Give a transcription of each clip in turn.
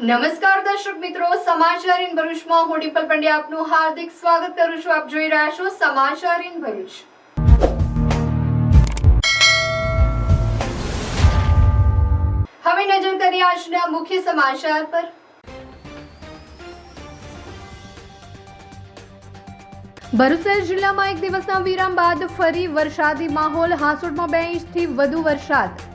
નમસ્કાર દર્શક મિત્રો, સમાચાર ઇન ભરૂચમાં હું ડિમ્પલ પંડ્યા આપનું હાર્દિક સ્વાગત કરું છું. આપ જોઈ રહ્યા છો સમાચાર ઇન ભરૂચ. હવે નજર કરીએ આજના મુખ્ય સમાચાર પર. ભરૂચ જિલ્લામાં એક દિવસના વિરામ બાદ ફરી વરસાદી માહોલ. હાંસોટમાં 2 ઇંચથી વધુ વરસાદ.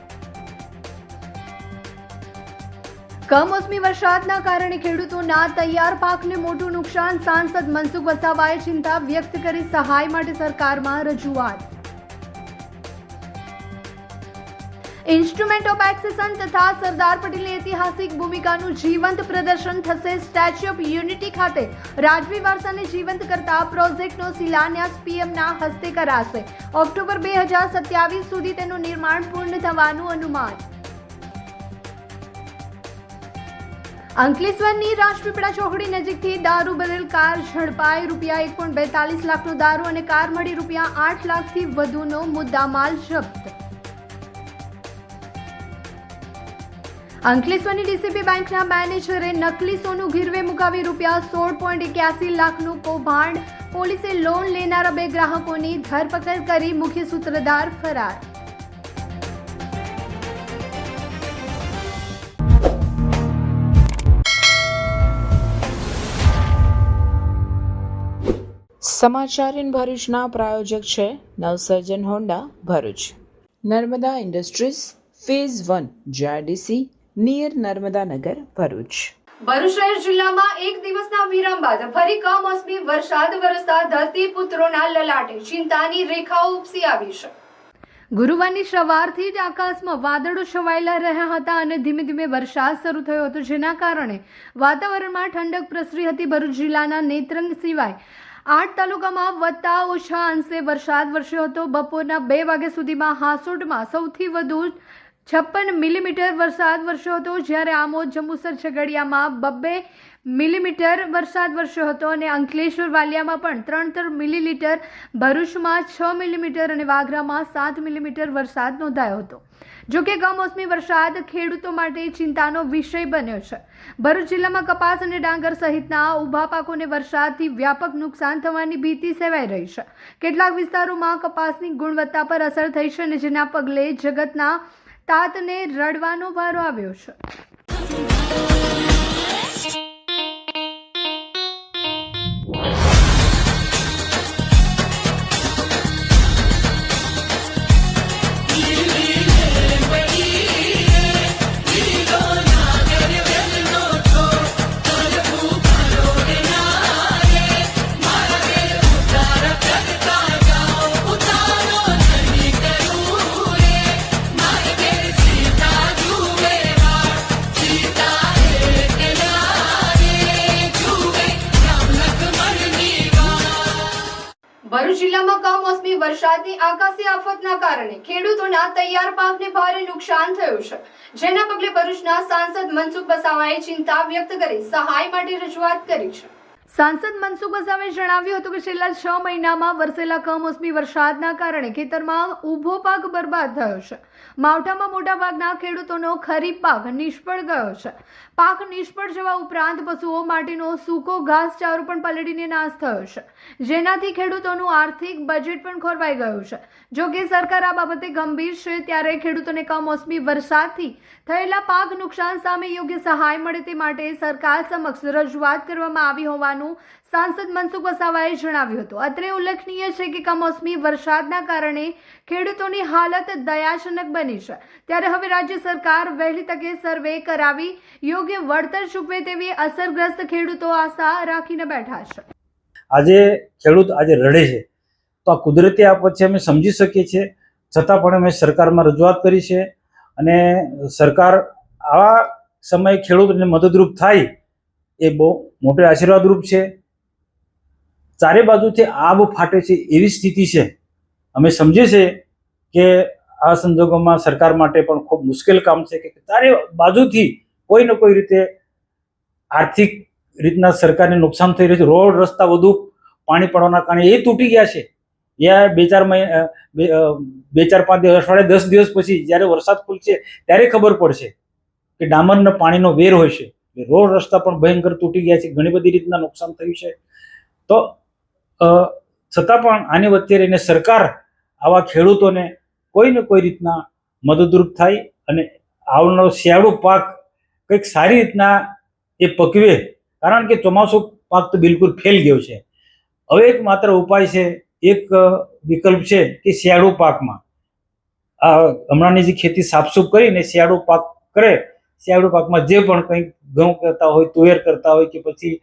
કમોસમી વરસાદના કારણે ખેડૂતોના તૈયાર પાકને મોટું નુકસાન. સાંસદ મનસુખ વસાવાએ ચિંતા વ્યક્ત કરી સહાય માટે સરકારમાં રજૂઆત. ઇન્સ્ટ્રુમેન્ટ ઓફ એક્સેશન તથા સરદાર પટેલની ઐતિહાસિક ભૂમિકાનું જીવંત પ્રદર્શન થશે. સ્ટેચ્યુ ઓફ યુનિટી ખાતે રાજવી વારસાને જીવંત કરતા પ્રોજેક્ટનો શિલાન્યાસ પીએમના હસ્તે કરાશે. ઓક્ટોબર 2027 સુધી તેનું નિર્માણ પૂર્ણ થવાનું અનુમાન. અંકલેશ્વરની રાજપીપળા ચોકડી નજીકથી દારૂ ભરેલ કાર ઝડપાઈ. ₹1.42 લાખનો દારૂ અને કાર મળી ₹8 લાખથી વધુનો મુદ્દામાલ જપ્ત. અંકલેશ્વરની ડીસીબી બેંકના મેનેજરે નકલી સોનું ગીરવે મુકાવી ₹16.81 લાખનું કૌભાંડ. પોલીસે લોન લેનારા 2 ગ્રાહકોની ધરપકડ કરી. મુખ્ય સૂત્રધાર ફરાર. સમાચાર ઇન ભરૂચના પ્રાયોજક છે નવસર્જન Honda Bharuch. Narmada industries phase 1 GIDC near Narmada Nagar Bharuch. Bharuch શહેર જિલ્લામાં એક દિવસના વિરામ બાદ ફરી કમોસમી વરસાદ વરસતા ધરતીપુત્રોના લલાટે ચિંતાની રેખાઓ ઉપસી આવી છે. ગુરુવારની સવારથી જ આકાશમાં વાદળો છવાયેલા રહ્યા હતા અને ધીમે ધીમે વરસાદ શરૂ થયો હતો, જેના કારણે વાતાવરણમાં ઠંડક પ્રસરી હતી. ભરૂચ જિલ્લાના નેત્રંગ સિવાય 8 તાલુકામાં વત્તા ઓછા અંશે વરસાદ વરસ્યો હતો. બપોરના 2 વાગ્યા સુધીમાં હાંસોટમાં સૌથી વધુ 56 મિલીમીટર વરસાદ વરસ્યો હતો, જ્યારે આમોદ, જંબુસર, ઝઘડિયામાં 2 મિલીમીટર વરસાદ વરસ્યો હતો અને અંકલેશ્વર, વાલિયામાં પણ 3 મિલીમીટર, ભરૂચમાં 6 મિલીમીટર અને વાગરામાં 7 મિલીમીટર વરસાદ નોંધાયો હતો. જોકે કમોસમી વરસાદ ખેડૂતો માટે ચિંતાનો વિષય બન્યો છે. ભરૂચ જિલ્લામાં કપાસ અને ડાંગર સહિતના ઊભા પાકોને વરસાદથી વ્યાપક નુકસાન થવાની ભીતિ સેવાઈ રહી છે. કેટલાક વિસ્તારોમાં કપાસની ગુણવત્તા પર અસર થઈ છે અને જેના પગલે જગતના તાતને રડવાનો વારો આવ્યો છે. ભરૂચ જિલ્લામાં કમોસમી વરસાદની આકાશી આફતના કારણે ખેડૂતોના તૈયાર પાકને ભારે નુકસાન થયું છે, જેના પગલે ભરૂચના સાંસદ મનસુખ વસાવાએ ચિંતા વ્યક્ત કરી સહાય માટે રજૂઆત કરી છે. સાંસદ મનસુખ વસાવાએ જણાવ્યું હતું કે છેલ્લા 6 મહિનામાં વરસેલા કમોસમી વરસાદના કારણે ખેતરમાં ઊભો પાક બરબાદ થયો છે. માવઠામાં મોટાભાગના ખેડૂતોનો ખરીફ પાક નિષ્ફળ ગયો છે. પાક નિષ્ફળ જવા ઉપરાંત પશુઓ માટેનો સૂકો ઘાસચારો પણ પલળીને નાશ થયો છે, જેનાથી ખેડૂતોનું આર્થિક બજેટ પણ ખોરવાઈ ગયું છે. જો કે સરકાર આ બાબતે ગંભીર છે, ત્યારે ખેડૂતોને કમોસમી વરસાદથી થયેલા પાક નુકસાન સામે યોગ્ય સહાય મળે તે માટે સરકાર સમક્ષ રજૂઆત કરવામાં આવી હોવાનું સાંસદ મનસુખ વસાવાએ જણાવ્યું હતું. અત્રે ઉલ્લેખનીય છે કે કમોસમી વરસાદના કારણે ખેડૂતોની હાલત દયાજનક બની છે, ત્યારે હવે રાજ્ય સરકાર વહેલી તકે સર્વે કરાવી યોગ્ય વળતર ચૂકવે તેવી અસરગ્રસ્ત ખેડૂતો આશા રાખીને બેઠા છે. આજે ખેડૂત આજે રડે છે તો આ કુદરતી આફત છે, અમે સમજી શકીએ છીએ, છતાં પણ અમે સરકારમાં રજૂઆત કરી છે અને સરકાર આવા સમયે ખેડૂતને મદદરૂપ થાય એ બહુ મોટો આશીર્વાદરૂપ છે. ચારે બાજુથી આબ ફાટે છે એવી સ્થિતિ છે. અમે સમજીએ છીએ કે આ સંજોગોમાં સરકાર માટે પણ ખૂબ મુશ્કેલ કામ છે કે ચારે બાજુથી કોઈ ને કોઈ રીતે આર્થિક રીતના સરકારને નુકસાન થઈ રહ્યું છે. રોડ રસ્તા વધુ પાણી પડવાના કારણે એ તૂટી ગયા છે. યા 2-4-5 દિવસ, 10 દિવસ પછી જ્યારે વરસાદ ખુલશે ત્યારે ખબર પડશે કે ડામરના પાણીનો વેર હોય છે. રોડ રસ્તા પણ ભયંકર તૂટી ગયા છે, ઘણી બધી રીતના નુકસાન થયું છે. તો છતાં પણ આની વચ્ચે રહીને સરકાર આવા ખેડૂતોને કોઈ ને કોઈ રીતના મદદરૂપ થાય અને આવનારો શિયાળુ પાક કંઈક સારી રીતના એ પકવે, કારણ કે ચોમાસું પાક તો બિલકુલ ફેલ ગયો છે. હવે એક માત્ર ઉપાય છે, એક વિકલ્પ છે કે શિયાળુ પાકમાં હમણાંની જે ખેતી સાફસૂફ કરીને શિયાળુ પાક કરે, શિયાળુ પાકમાં જે પણ કંઈક ઘઉં કરતા હોય, તુવેર કરતા હોય કે પછી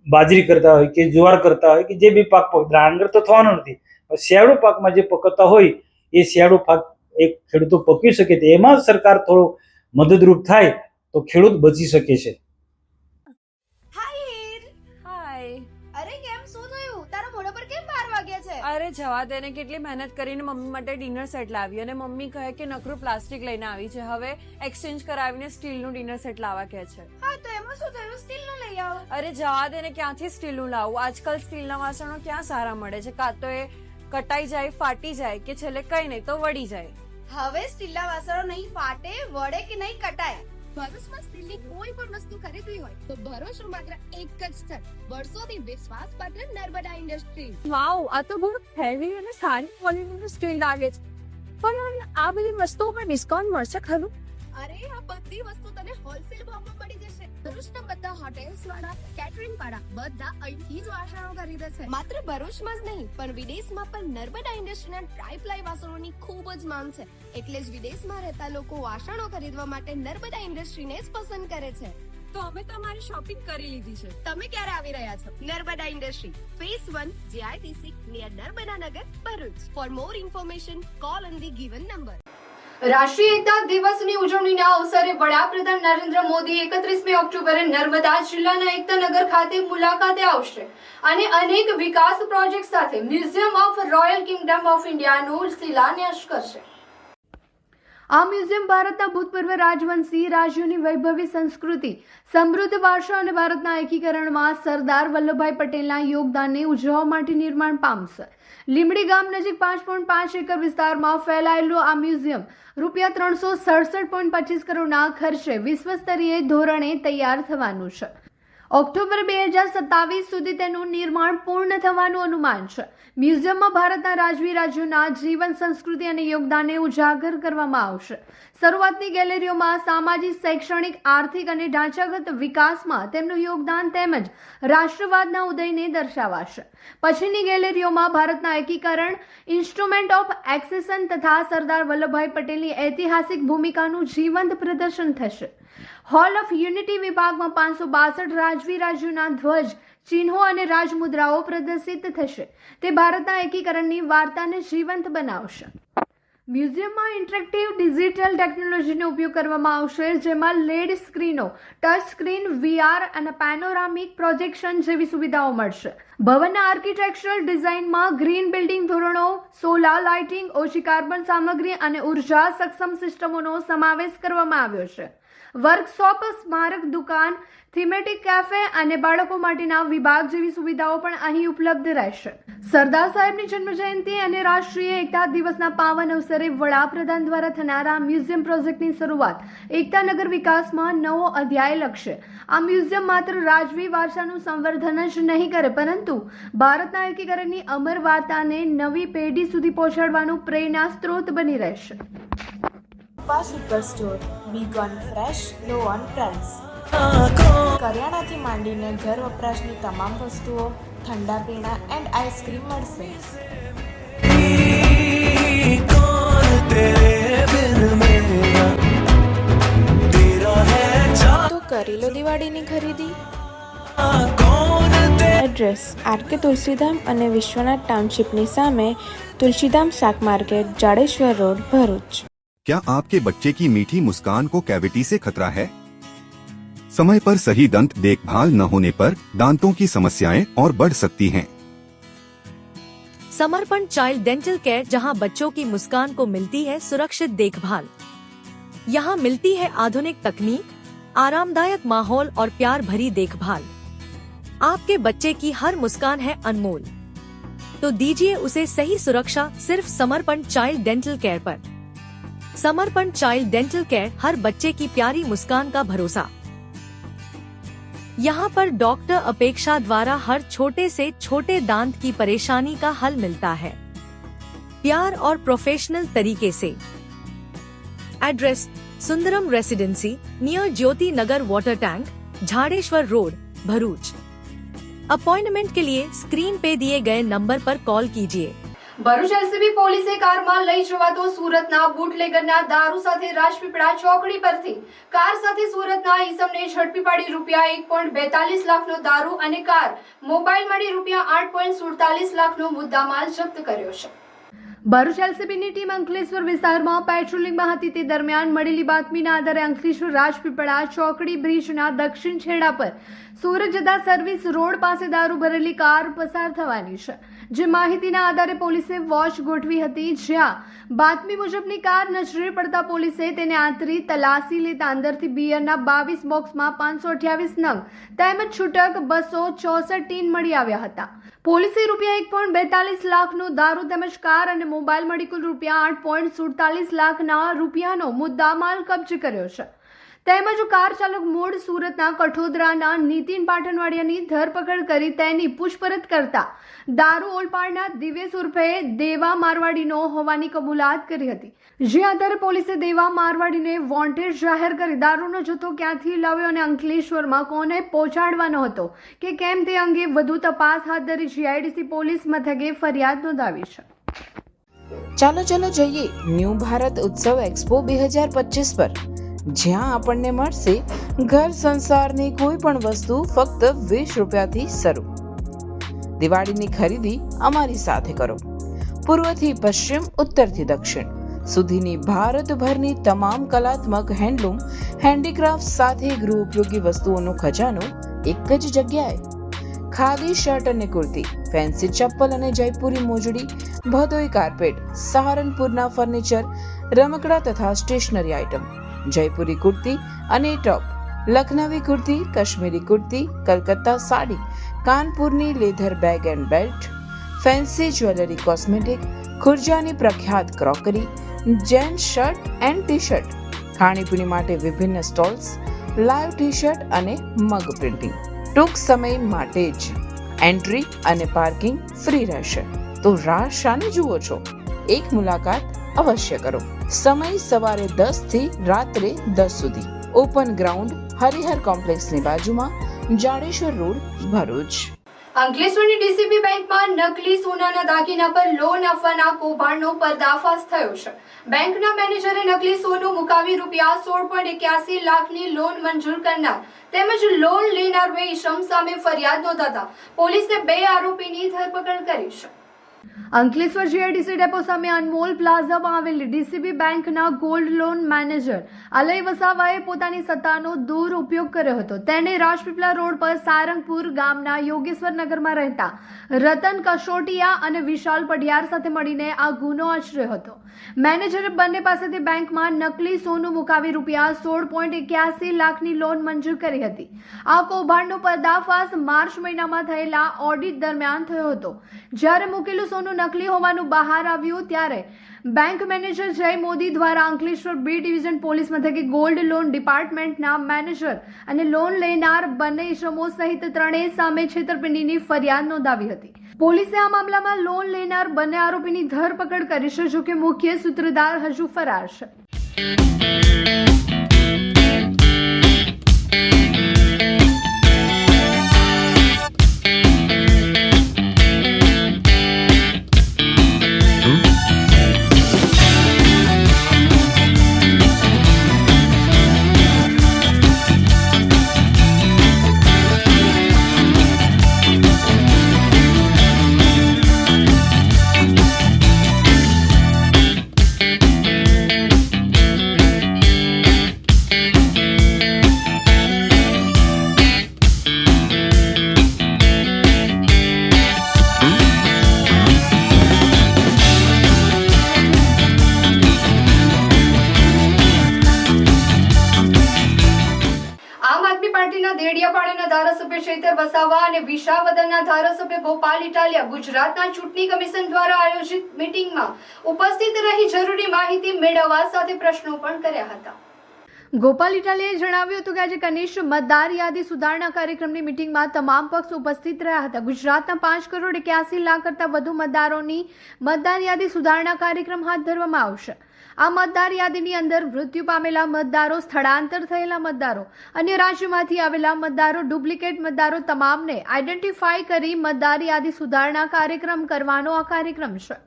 બાજરી કરતા હોય કે જુવાર કરતા હોય કે જે બી પાક ડાંગર તો થવાનો નથી, પણ શિયાળુ પાકમાં જે પકવતા હોય એ શિયાળુ પાક એક ખેડૂતો પકવી શકે, તો એમાં સરકાર થોડો મદદરૂપ થાય તો ખેડૂત બચી શકે છે. અરે કેમ શું થયું? તારા મોઢા પર કેમ 12 વાગ્યા છે? અરે જવા દે ને, કેટલી મહેનત કરીને મમ્મી માટે ડિનર સેટ લાવી અને મમ્મી કહે કે નકરું પ્લાસ્ટિક લઈને આવી છે, હવે એક્સચેન્જ કરાવીને સ્ટીલનું ડિનર સેટ લાવવા કહે છે. હા તો એમાં શું થયું? સ્ટીલનું લઈ આવો. અરે જવા દે ને, ક્યાંથી સ્ટીલનું લાવું? આજકાલ સ્ટીલના વાસણો ક્યાં સારા મળે છે? કાં તો એ કટાઈ જાય, ફાટી જાય કે છેલ્લે કઈ નહીં તો વળી જાય. હવે સ્ટીલના વાસણો નહીં ફાટે, વળે કે નહીં કટાય. ભરૂચમાં સ્ટીલની કોઈ પણ વસ્તુ ખરીદવી હોય તો ભરોસો માત્ર એક જ સ્થળ, વર્ષોથી વિશ્વાસપાત્ર નર્મદા ઇન્ડસ્ટ્રીઝ. વાવ, આ તો બહુ હેવી અને સારી ક્વોલિટીનું સ્ટીલ લાગે છે. પણ આ બધી વસ્તુઓ પર ડિસ્કાઉન્ટ મળશે ખરું? અરે આ બધી વસ્તુ તને હોલસેલ ભાવમાં મળી જશે. ભરૂચના બધા હોટેલ્સ વાળા, કેટરિંગ વાળા બધા અહીંથી જ વાસણો ખરીદે છે. માત્ર ભરૂચમાં જ નહીં પણ વિદેશમાં પણ નર્મદા ઇન્ડસ્ટ્રીના ટ્રાય-પ્લાય વાસણોની ખૂબ જ માંગ છે. એટલે જ વિદેશમાં રહેતા લોકો વાસણો ખરીદવા માટે નર્મદા ઇન્ડસ્ટ્રીને જ પસંદ કરે છે. તો અમે તમારી શોપિંગ કરી લીધી છે. તમે ક્યારે આવી રહ્યા છો? Narmada industry, phase 1, JITC, near Narmada Nagar, Bharuch. For more information call on the given number. રાષ્ટ્રીય એકતા દિવસની ઉજવણીના અવસરે વડાપ્રધાન નરેન્દ્ર મોદી 31મી ઓક્ટોબરે નર્મદા જિલ્લાના એકતાનગર ખાતે મુલાકાતે આવશે અને અનેક વિકાસ પ્રોજેક્ટ સાથે museum of royal kingdom of ઇન્ડિયાનો શિલાન્યાસ કરશે. આ મ્યુઝિયમ ભારતના ભૂતપૂર્વ રાજવંશી રાજ્યોની વૈભવી સંસ્કૃતિ, સમૃદ્ધ વારસો અને ભારતના એકીકરણમાં સરદાર વલ્લભભાઈ પટેલના યોગદાનને ઉજવવા માટે નિર્માણ પામશે. લીંબડી ગામ નજીક 5.5 એકર વિસ્તારમાં ફેલાયેલું આ મ્યુઝિયમ ₹367.25 કરોડના ખર્ચે વિશ્વસ્તરીય ધોરણે તૈયાર થવાનું છે. ઓક્ટોબર 2027 સુધી તેનું નિર્માણ પૂર્ણ થવાનું અનુમાન છે. મ્યુઝિયમમાં ભારતના રાજવી રાજ્યોના જીવન, સંસ્કૃતિ અને યોગદાનને ઉજાગર કરવામાં આવશે. શરૂઆતની ગેલેરીઓમાં સામાજિક, શૈક્ષણિક, આર્થિક અને ઢાંચાગત વિકાસમાં તેમનું યોગદાન તેમજ રાષ્ટ્રવાદના ઉદયને દર્શાવાશે. પછીની ગેલેરીઓમાં ભારતના એકીકરણ, ઇન્સ્ટ્રુમેન્ટ ઓફ એક્સેશન તથા સરદાર વલ્લભભાઈ પટેલની ઐતિહાસિક ભૂમિકાનું જીવંત પ્રદર્શન થશે. હોલ ઓફ યુનિટી વિભાગમાં 562 રાજવી રાજ્યોના ધ્વજ, ચિહ્નો અને રાજમુદ્રાઓ પ્રદર્શિત થશે. તે ભારતના એકીકરણની વાર્તાને જીવંત બનાવશે. મ્યુઝિયમમાં ઇન્ટરેક્ટિવ ડિજિટલ ટેકનોલોજીનો ઉપયોગ કરવામાં આવશે, જેમાં LED સ્ક્રીનો, ટચ સ્ક્રીન, VR અને પેનોરામિક પ્રોજેક્શન જેવી સુવિધાઓ મળશે. ભવનના આર્કિટેક્ચરલ ડિઝાઇનમાં ગ્રીન બિલ્ડિંગ ધોરણો, સોલાર લાઇટિંગ, ઓછી કાર્બન સામગ્રી અને ઉર્જા સક્ષમ સિસ્ટમોનો સમાવેશ કરવામાં આવ્યો છે. વર્કશોપ, સ્મારક દુકાન, થીમેટિક કેફે અને બાળકો માટેના વિભાગ જેવી સુવિધાઓ પણ અહીં ઉપલબ્ધ રહેશે. સરદાર સાહેબની જન્મજયંતિ અને રાષ્ટ્રીય એકતા દિવસના પાવન અવસરે વડાપ્રધાન દ્વારા થનારા મ્યુઝિયમ પ્રોજેક્ટની શરૂઆત એકતાનગર વિકાસમાં નવો અધ્યાય લખશે. આ મ્યુઝિયમ માત્ર રાજવી વારસાનું સંવર્ધન જ નહીં કરે, પરંતુ ભારતના એકીકરણની અમર વાર્તાને નવી પેઢી સુધી પહોંચાડવાનું પ્રેરણા સ્ત્રોત બની રહેશે. Super store, big on fresh, low on price. કરિયાણાથી માંડીને ઘર વપરાશની તમામ વસ્તુઓ, ઠંડા પીણા એન્ડ આઈસ્ક્રીમ મળશે. તો કરી લો દિવાળીની ખરીદી. એડ્રેસ: આરકે તુલસીધામ અને વિશ્વનાથ ટાઉનશીપની સામે, તુલસીધામ શાક માર્કેટ, જાડેશ્વર રોડ, ભરૂચ. क्या आपके बच्चे की मीठी मुस्कान को कैविटी से खतरा है? समय पर सही दंत देखभाल न होने पर दांतों की समस्याएं और बढ़ सकती हैं। समर्पण चाइल्ड डेंटल केयर, जहां बच्चों की मुस्कान को मिलती है सुरक्षित देखभाल। यहां मिलती है आधुनिक तकनीक, आरामदायक माहौल और प्यार भरी देखभाल। आपके बच्चे की हर मुस्कान है अनमोल, तो दीजिए उसे सही सुरक्षा सिर्फ समर्पण चाइल्ड डेंटल केयर पर। समर्पण चाइल्ड डेंटल केयर, हर बच्चे की प्यारी मुस्कान का भरोसा। यहाँ पर डॉक्टर अपेक्षा द्वारा हर छोटे से छोटे दांत की परेशानी का हल मिलता है, प्यार और प्रोफेशनल तरीके से। Address: Sundaram residency, near Jyoti Nagar water tank, Jhadeshwar road, Bharuch. Appointment के लिए स्क्रीन पे दिए गए नंबर पर कॉल कीजिए। ભરૂચ એલસીબી પોલીસે કારમાં લઈ જવાતો સુરતના બુટલેગરના દારૂ સાથે રાજપીપળા ચોકડી પરથી કાર સાથે સુરતના ઈસમને ઝડપી પાડી રૂપિયા 1.42 લાખનો દારૂ અને કાર મોબાઈલ મળી રૂપિયા 8.47 લાખનો મુદ્દામાલ જપ્ત કર્યો છે। ભરૂચ એલસીબીની ટીમ અંકલેશ્વર વિસ્તારમાં પેટ્રોલિંગમાં હતી તે દરમિયાન મળેલી બાતમીના આધારે અંકલેશ્વર રાજપીપળા ચોકડી બ્રિજના દક્ષિણ છેડા પર સુરત જતા સર્વિસ રોડ પાસે દારૂ ભરેલી કાર પસાર થવાની છે, જે માહિતીના આધારે પોલીસે વોચ ગોઠવી હતી, જ્યાં બાતમી મુજબની કાર નજરે પડતા પોલીસે તેને આંતરી તલાસી લેતા અંદરથી બિયરના 22 બોક્સમાં 528 નંગ તેમજ છૂટક 264 ટીન મળી આવ્યા હતા। પોલીસે રૂપિયા 1.42 લાખનો દારૂ તેમજ કાર અને મોબાઈલ મળી કુલ રૂપિયા 8.47 લાખના રૂપિયાનો મુદ્દામાલ કબજે કર્યો છે। તેમજ કાર ચાલક મૂળ સુરતના કઠોદરાના નીતિન પાટણવાડિયાની ધરપકડ કરી તેની પૂછપરછ કરતા દારૂ ઓલપાડના દિવેશ ઉર્ફે દેવા મારવાડીનો હોવાની કબૂલાત કરી હતી, જે આધારે પોલીસે દેવા મારવાડીને વોન્ટેડ જાહેર કરી દારૂનો જથ્થો ક્યાંથી લાવ્યો અને અંકલેશ્વરમાં કોને પહોંચાડવાનો હતો કે કેમ તે અંગે વધુ તપાસ હાથ ધરી જીઆઈડીસી પોલીસ મથકે ફરિયાદ નોંધાવી છે। ચાલો જઈએ ન્યૂ ભારત ઉત્સવ એક્સપો 2025 પર, જ્યાં આપણને મળશે ઘર સંસારની કોઈ પણ વસ્તુ ફક્ત 20 રૂપિયાથી શરૂ। દિવાળીની ખરીદી અમારી સાથે કરો। પૂર્વથી પશ્ચિમ, ઉત્તરથી દક્ષિણ સુધીની ભારતભરની તમામ કલાત્મક હેન્ડલૂમ, હેન્ડીક્રાફ્ટ સાથે ગૃહ ઉપયોગી વસ્તુઓનો ખજાનો એક જ જગ્યાએ। ખાદી શર્ટ અને કુર્તી, ફેન્સી ચપ્પલ અને જયપુરી મોજડી, ભદોઈ કાર્પેટ, સહારનપુરના ફર્નિચર, રમકડા તથા સ્ટેશનરી આઇટમ, જયપુરી કુર્તી અને ટોપ, લખનવી કુર્તી, કાશ્મીરી કુર્તી, કલકત્તા સાડી, કાનપુરની leather bag and belt, fancy jewellery, cosmetic, ખુરજાની પ્રખ્યાત crockery, gents shirt and T shirt, ખાણીપીણી માટે વિભિન્ન સ્ટોલ્સ, લાઈવ ટી શર્ટ અને મગ પ્રિન્ટિંગ। ટૂંક સમય માટે જ એન્ટ્રી અને પાર્કિંગ ફ્રી રહેશે, તો રાહ શાને જુઓ છો? એક મુલાકાત અવશ્ય કરો। સમય સવારે 10 થી રાત્રે 10 સુધી। ઓપન ગ્રાઉન્ડ, હરિહર કોમ્પ્લેક્સની બાજુમાં, જાડેશ્વર રોડ, ભરૂચ। અંકલેશ્વરની ડીસીબી બેંકમાં નકલી સોનાના દાગીના પર લોન આપવાના કૌભાંડનો પર્દાફાશ થયો છે। બેંકના મેનેજરે નકલી સોનું મુકાવી રૂપિયા 16.81 લાખની લોન મંજૂર કરનાર તેમજ લોન લેનાર બે ઇસમ સામે ફરિયાદ નોંધાતા પોલીસે 2 આરોપીની ધરપકડ કરી છે। અંકલેશ્વર જીઆઈડીસી ડેપો સામે અનમોલ પ્લાઝામાં આવેલી ડીસીબી બેંકના ગોલ્ડ લોન મેનેજર અલય વસાવાએ પોતાની સત્તાનો દુરુપયોગ કર્યો હતો। તેણે રાજપીપળા રોડ પર સારંગપુર ગામના યોગેશ્વર નગરમાં રહેતા રતન કશોટિયા અને વિશાલ પઢિયાર સાથે મળીને આ ગુનો આચર્યો હતો। મેનેજરે બંને પાસેથી બેંકમાં નકલી સોનું મુકાવી રૂપિયા 16.81 લાખની લોન મંજૂર કરી હતી। આ કૌભાંડનો પર્દાફાશ માર્ચ મહિનામાં થયેલા ઓડિટ દરમિયાન થયો હતો, જ્યારે મૂકેલું સોનું નકલી હોવાનું બહાર આવ્યું ત્યારે બેંક મેનેજર જય મોદી દ્વારા અંકલેશ્વર બી ડિવિઝન પોલીસ મથકે ગોલ્ડ લોન ડિપાર્ટમેન્ટના મેનેજર અને લોન લેનાર બંને ઇસમો સહિત ત્રણેય સામે છેતરપિંડીની ફરિયાદ નોંધાવી હતી। પોલીસે આ મામલામાં લોન લેનાર બંને આરોપીની ધરપકડ કરી છે, જો કે મુખ્ય સૂત્રધાર હજુ ફરાર છે। ચૈતર વસાવા અને વિસાવદરના ધારાસભ્ય ગોપાલ ઇટાલિયા ગુજરાતના ચૂંટણી કમિશન દ્વારા આયોજિત મીટિંગમાં ઉપસ્થિત રહી જરૂરી માહિતી મેળવવા સાથે પ્રશ્નો પણ કર્યા હતા. ગોપાલ ઇટાલિયાએ જણાવ્યું હતું કે આજે કનિષ્ઠ મતદાર યાદી સુધારણા કાર્યક્રમની મીટિંગમાં તમામ પક્ષ ઉપસ્થિત રહ્યા હતા. ગુજરાતના 5,81,00,000 કરતાં વધુ મતદારોની મતદાર યાદી સુધારણા કાર્યક્રમ હાથ ધરવામાં આવશે. આ મતદાર યાદીની અંદર મૃત્યુ પામેલા મતદારો, સ્થળાંતર થયેલા મતદારો, અન્ય રાજ્યોમાંથી આવેલા મતદારો, ડુપ્લિકેટ મતદારો તમામને આઈડેન્ટિફાઈ કરી મતદાર યાદી સુધારણા કાર્યક્રમ કરવાનો આ કાર્યક્રમ છે,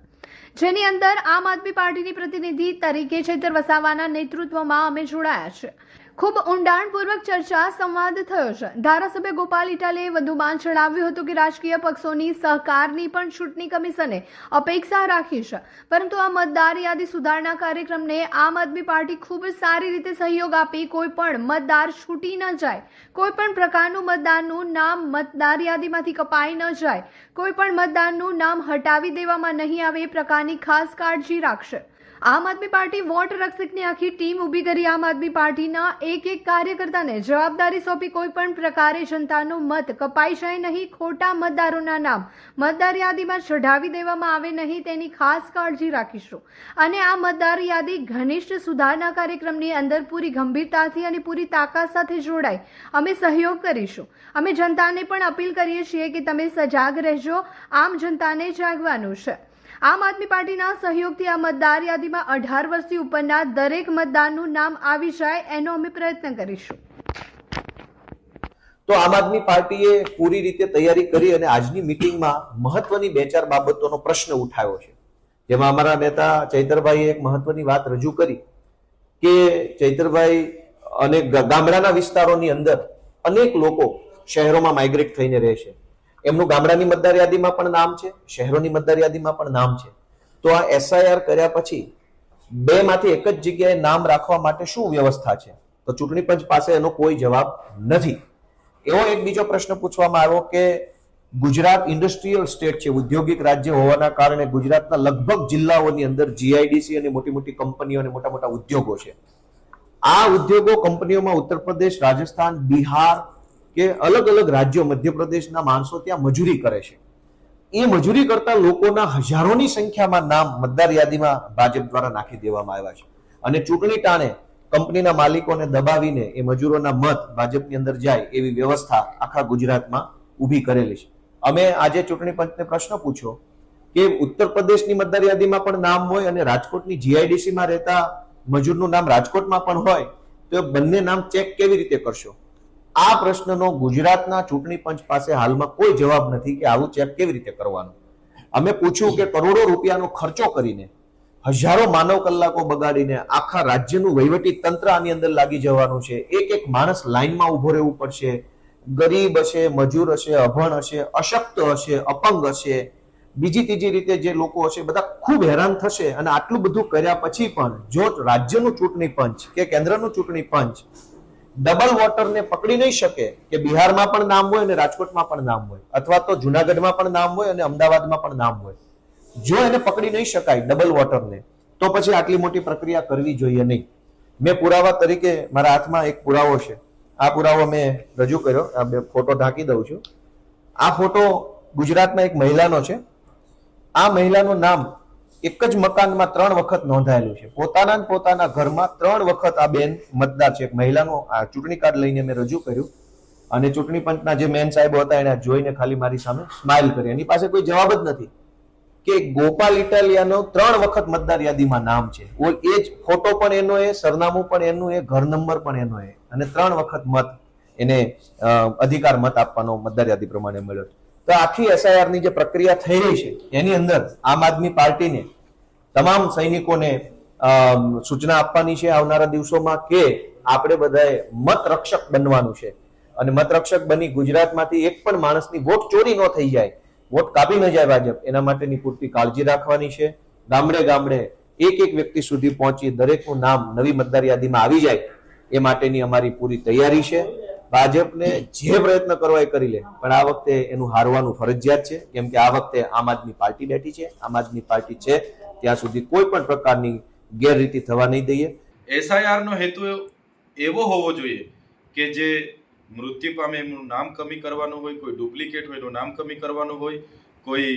જેની અંદર આમ આદમી પાર્ટીની પ્રતિનિધિ તરીકે ચૈતર વસાવાના નેતૃત્વમાં અમે જોડાયા છે. ખૂબ ઊંડાણપૂર્વક ચર્ચા સંવાદ થયો છે. ધારાસભ્ય ગોપાલ ઇટાલિયાએ વધુમાં જણાવ્યું હતું કે રાજકીય પક્ષોની સહકારની પણ ચૂંટણી કમિશને અપેક્ષા રાખી છે, પરંતુ આ મતદાર યાદી સુધારણા કાર્યક્રમને આમ આદમી પાર્ટી ખૂબ સારી રીતે સહયોગ આપી કોઈ પણ મતદાર છૂટી ન જાય, કોઈ પણ પ્રકારનું મતદારનું નામ મતદાર યાદીમાંથી કપાઈ ન જાય, કોઈ પણ મતદારનું નામ હટાવી દેવામાં નહીં આવે એ પ્રકારની ખાસ કાળજી રાખશે. આમ આદમી પાર્ટી વોટ રક્ષકની આખી ટીમ ઊભી કરી આમ આદમી પાર્ટીના એક કાર્યકર્તાને જવાબદારી સોંપી કોઈ પણ પ્રકારે જનતાનો મત કપાઈ જાય નહીં, ખોટા મતદારોના નામ મતદાર યાદીમાં ચઢાવી દેવામાં આવે નહીં તેની ખાસ કાળજી રાખીશું. અને આ મતદાર યાદી ઘનિષ્ઠ સુધારણા કાર્યક્રમની અંદર પૂરી ગંભીરતાથી અને પૂરી તાકાત સાથે જોડાય અમે સહયોગ કરીશું. અમે જનતાને પણ અપીલ કરીએ છીએ કે તમે સજાગ રહેજો, આમ જનતાને જાગવાનું છે. આમ આદમી પાર્ટીના સહયોગથી આ મતદાર યાદીમાં 18 વર્ષથી ઉપરના દરેક મતદારનું નામ આવી જાય એનો અમે પ્રયત્ન કરીશું. તો આમ આદમી પાર્ટીએ પૂરી રીતે તૈયારી કરી અને આજની મીટિંગમાં મહત્વની 2-4 બાબતોનો પ્રશ્ન ઉઠાવ્યો છે, જેમાં અમારા નેતા ચૈતરભાઈએ એક મહત્વની વાત રજૂ કરી કે ચૈતરભાઈ અને ગામડાના વિસ્તારોની અંદર અનેક લોકો શહેરોમાં માઇગ્રેટ થઈને રહે છે. એમનું ગામડાની મતદાર યાદીમાં પણ નામ છે, શહેરોની મતદાર યાદીમાં પણ નામ છે. તો આ SIR કર્યા પછી 2 માંથી એક જ જગ્યાએ નામ રાખવા માટે શું વ્યવસ્થા છે? તો ચૂંટણી પંચ પાસે એનો કોઈ જવાબ નથી. એવો એક બીજો પ્રશ્ન પૂછવામાં આવ્યો કે ગુજરાત ઇન્ડસ્ટ્રીયલ સ્ટેટ છે, ઔદ્યોગિક રાજ્ય હોવાના કારણે ગુજરાતના લગભગ જિલ્લાઓની અંદર GIDC અને મોટી મોટી કંપનીઓ અને મોટા મોટા ઉદ્યોગો છે. આ ઉદ્યોગો કંપનીઓમાં ઉત્તર પ્રદેશ, રાજસ્થાન, બિહાર કે અલગ અલગ રાજ્યો, મધ્યપ્રદેશના માણસો ત્યાં મજૂરી કરે છે. એ મજૂરી કરતા લોકોના હજારોની સંખ્યામાં નામ મતદાર યાદીમાં ભાજપ દ્વારા નાખી દેવામાં આવ્યા છે. અને ચૂંટણી ટાણે કંપનીના માલિકોને દબાવીને એ મજૂરોના મત ભાજપની અંદર જાય એવી વ્યવસ્થા આખા ગુજરાતમાં ઊભી કરેલી છે. અમે આજે ચૂંટણી પંચને પ્રશ્ન પૂછ્યો કે ઉત્તર પ્રદેશની મતદાર યાદીમાં પણ નામ હોય અને રાજકોટની GIDC માં રહેતા મજૂરનું નામ રાજકોટમાં પણ હોય તો બંને નામ ચેક કેવી રીતે કરશો? આ પ્રશ્નનો ગુજરાતના ચૂંટણી પંચ પાસે હાલમાં કોઈ જવાબ નથી કે આવું ચેક કેવી રીતે કરવાનું. અમે પૂછ્યું કે કરોડો રૂપિયાનો ખર્ચો કરીને, હજારો માનવ કલાકો બગાડીને આખા રાજ્યનું વહીવટી તંત્ર આની અંદર લાગી જવાનું છે. એક એક માણસ લાઈનમાં ઉભો રહેવું પડશે. ગરીબ હશે, મજૂર હશે, અભણ હશે, અશક્ત હશે, અપંગ હશે, બીજી ત્રીજી રીતે જે લોકો હશે બધા ખૂબ હેરાન થશે. અને આટલું બધું કર્યા પછી પણ જો રાજ્યનું ચૂંટણી પંચ કે કેન્દ્રનું ચૂંટણી પંચ ડબલ વોટરને પકડી નહીં શકે કે બિહારમાં પણ નામ હોય અને રાજકોટમાં પણ નામ હોય, અથવા તો જુનાગઢમાં પણ નામ હોય અને અમદાવાદમાં પણ નામ હોય, જો એને પકડી નહીં શકાય ડબલ વોટરને, તો પછી આટલી મોટી પ્રક્રિયા કરવી જોઈએ નહીં. મેં પુરાવા તરીકે મારા હાથમાં એક પુરાવો છે. આ પુરાવો મેં રજૂ કર્યો. આ બે ફોટો ઢાંકી દઉં છું. આ ફોટો ગુજરાતમાં એક મહિલાનો છે. આ મહિલાનું નામ એક જ મકાનમાં 3 વખત નોંધાયેલું છે. પોતાના ઘરમાં 3 વખત આ બેન મતદાર છે. એક મહિલાનો આ ચૂંટણી કાર્ડ લઈને મેં રજૂ કર્યું અને ચૂંટણી પંચના જે મેન સાહેબો હતા એને જોઈને ખાલી મારી સામે સ્માઇલ કરી. એની પાસે કોઈ જવાબ જ નથી કે ગોપાલ ઇટાલિયાનો 3 વખત મતદાર યાદીમાં નામ છે. એ જ ફોટો પણ એનો, એ સરનામું પણ એનું, એ ઘર નંબર પણ એનો, અને 3 વખત મત એને અધિકાર મત આપવાનો મતદાર યાદી પ્રમાણે મળ્યો. તો આખી SIR ની જે પ્રક્રિયા થઈ રહી છે એની અંદર આમ આદમી પાર્ટીને તમામ સૈનિકોને સૂચના આપવાની છે આવનારા દિવસોમાં કે આપણે બધાએ મત રક્ષક બનવાનું છે. અને મત રક્ષક બની ગુજરાતમાંથી એક પણ માણસની વોટ ચોરી ન થઈ જાય, વોટ કાપી ન જાય ભાજપ, એના માટેની પૂરતી કાળજી રાખવાની છે. ગામડે ગામડે એક એક વ્યક્તિ સુધી પહોંચી દરેકનું નામ નવી મતદાર યાદીમાં આવી જાય એ માટેની અમારી પૂરી તૈયારી છે. ભાજપને જે પ્રયત્ન કરવા એ કરી લે, પણ આ વખતે એનું હારવાનું ફરજિયાત છે, કેમ કે આ વખતે આમ આદમી પાર્ટી બેઠી છે. આમ આદમી પાર્ટી છે ત્યાં સુધી કોઈ પણ પ્રકારની ગેરરીતિ થવા નહીં દઈએ. SIR નો હેતુ એવો હોવો જોઈએ કે જે મૃત્યુ પામે એમનું નામ કમી કરવાનું હોય, કોઈ ડુપ્લિકેટ હોય એનું નામ કમી કરવાનું હોય, કોઈ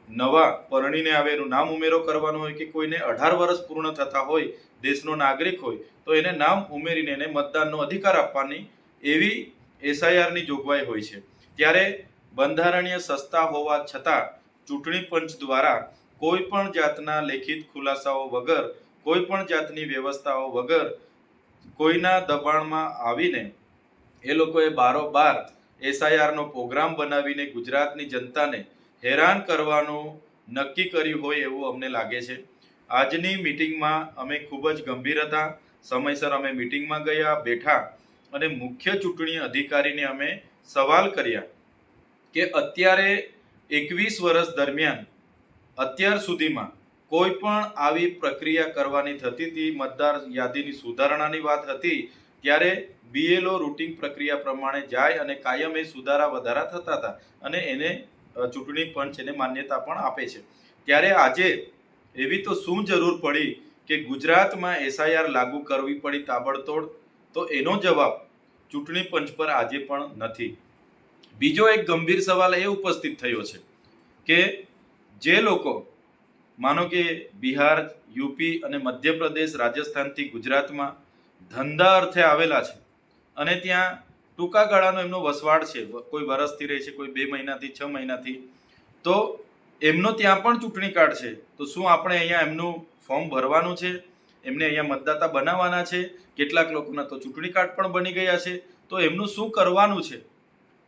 નવા પરણીને આવે એનું નામ ઉમેરો કરવાનો હોય, કે કોઈને 18 વર્ષ પૂર્ણ થતા હોય, દેશનો નાગરિક હોય, તો એને નામ ઉમેરીને એને મતદાનનો અધિકાર આપવાની એવી એસઆઈઆરની જોગવાઈ હોય છે. ત્યારે બંધારણીય સંસ્થા હોવા છતાં ચૂંટણી પંચ દ્વારા કોઈ પણ જાતના લેખિત ખુલાસાઓ વગર, કોઈ પણ જાતની વ્યવસ્થાઓ વગર, કોઈના દબાણમાં આવીને એ લોકોએ બારોબાર એસઆઈઆરનો પ્રોગ્રામ બનાવીને ગુજરાતની જનતાને હેરાન કરવાનું નક્કી કર્યું હોય એવું અમને લાગે છે. આજની મિટિંગમાં અમે ખૂબ જ ગંભીર હતા. સમયસર અમે મિટિંગમાં ગયા, બેઠા અને મુખ્ય ચૂંટણી અધિકારીને અમે સવાલ કર્યા કે અત્યારે 21 વર્ષ દરમિયાન અત્યાર સુધીમાં કોઈ પણ આવી પ્રક્રિયા કરવાની થતી હતી, મતદાર યાદીની સુધારણાની વાત હતી, ત્યારે બીએલઓ રૂટિન પ્રક્રિયા પ્રમાણે જાય અને કાયમ એ સુધારા વધારા થતા હતા અને એને ચૂંટણી પંચ એને માન્યતા પણ આપે છે. ત્યારે આજે એવી તો શું જરૂર પડી કે ગુજરાતમાં એસઆઈઆર લાગુ કરવી પડી તાબડતોડ? તો એનો જવાબ ચૂંટણી પંચ પર આજે પણ નથી. બીજો એક ગંભીર સવાલ એ ઉપસ્થિત થયો છે કે જે લોકો માનો કે બિહાર, યુપી અને મધ્યપ્રદેશ, રાજસ્થાનથી ગુજરાતમાં ધંધા અર્થે આવેલા છે અને ત્યાં ટૂંકા ગાળાનો એમનો વસવાટ છે, કોઈ વર્ષથી રહે છે, કોઈ 2 મહિનાથી 6 મહિનાથી, તો એમનો ત્યાં પણ ચૂંટણી કાર્ડ છે. તો શું આપણે અહીંયા એમનું ફોર્મ ભરવાનું છે? એમને અહીંયા મતદાતા બનાવવાના છે? કેટલાક લોકોના તો ચૂંટણી કાર્ડ પણ બની ગયા છે. તો એમનું શું કરવાનું છે?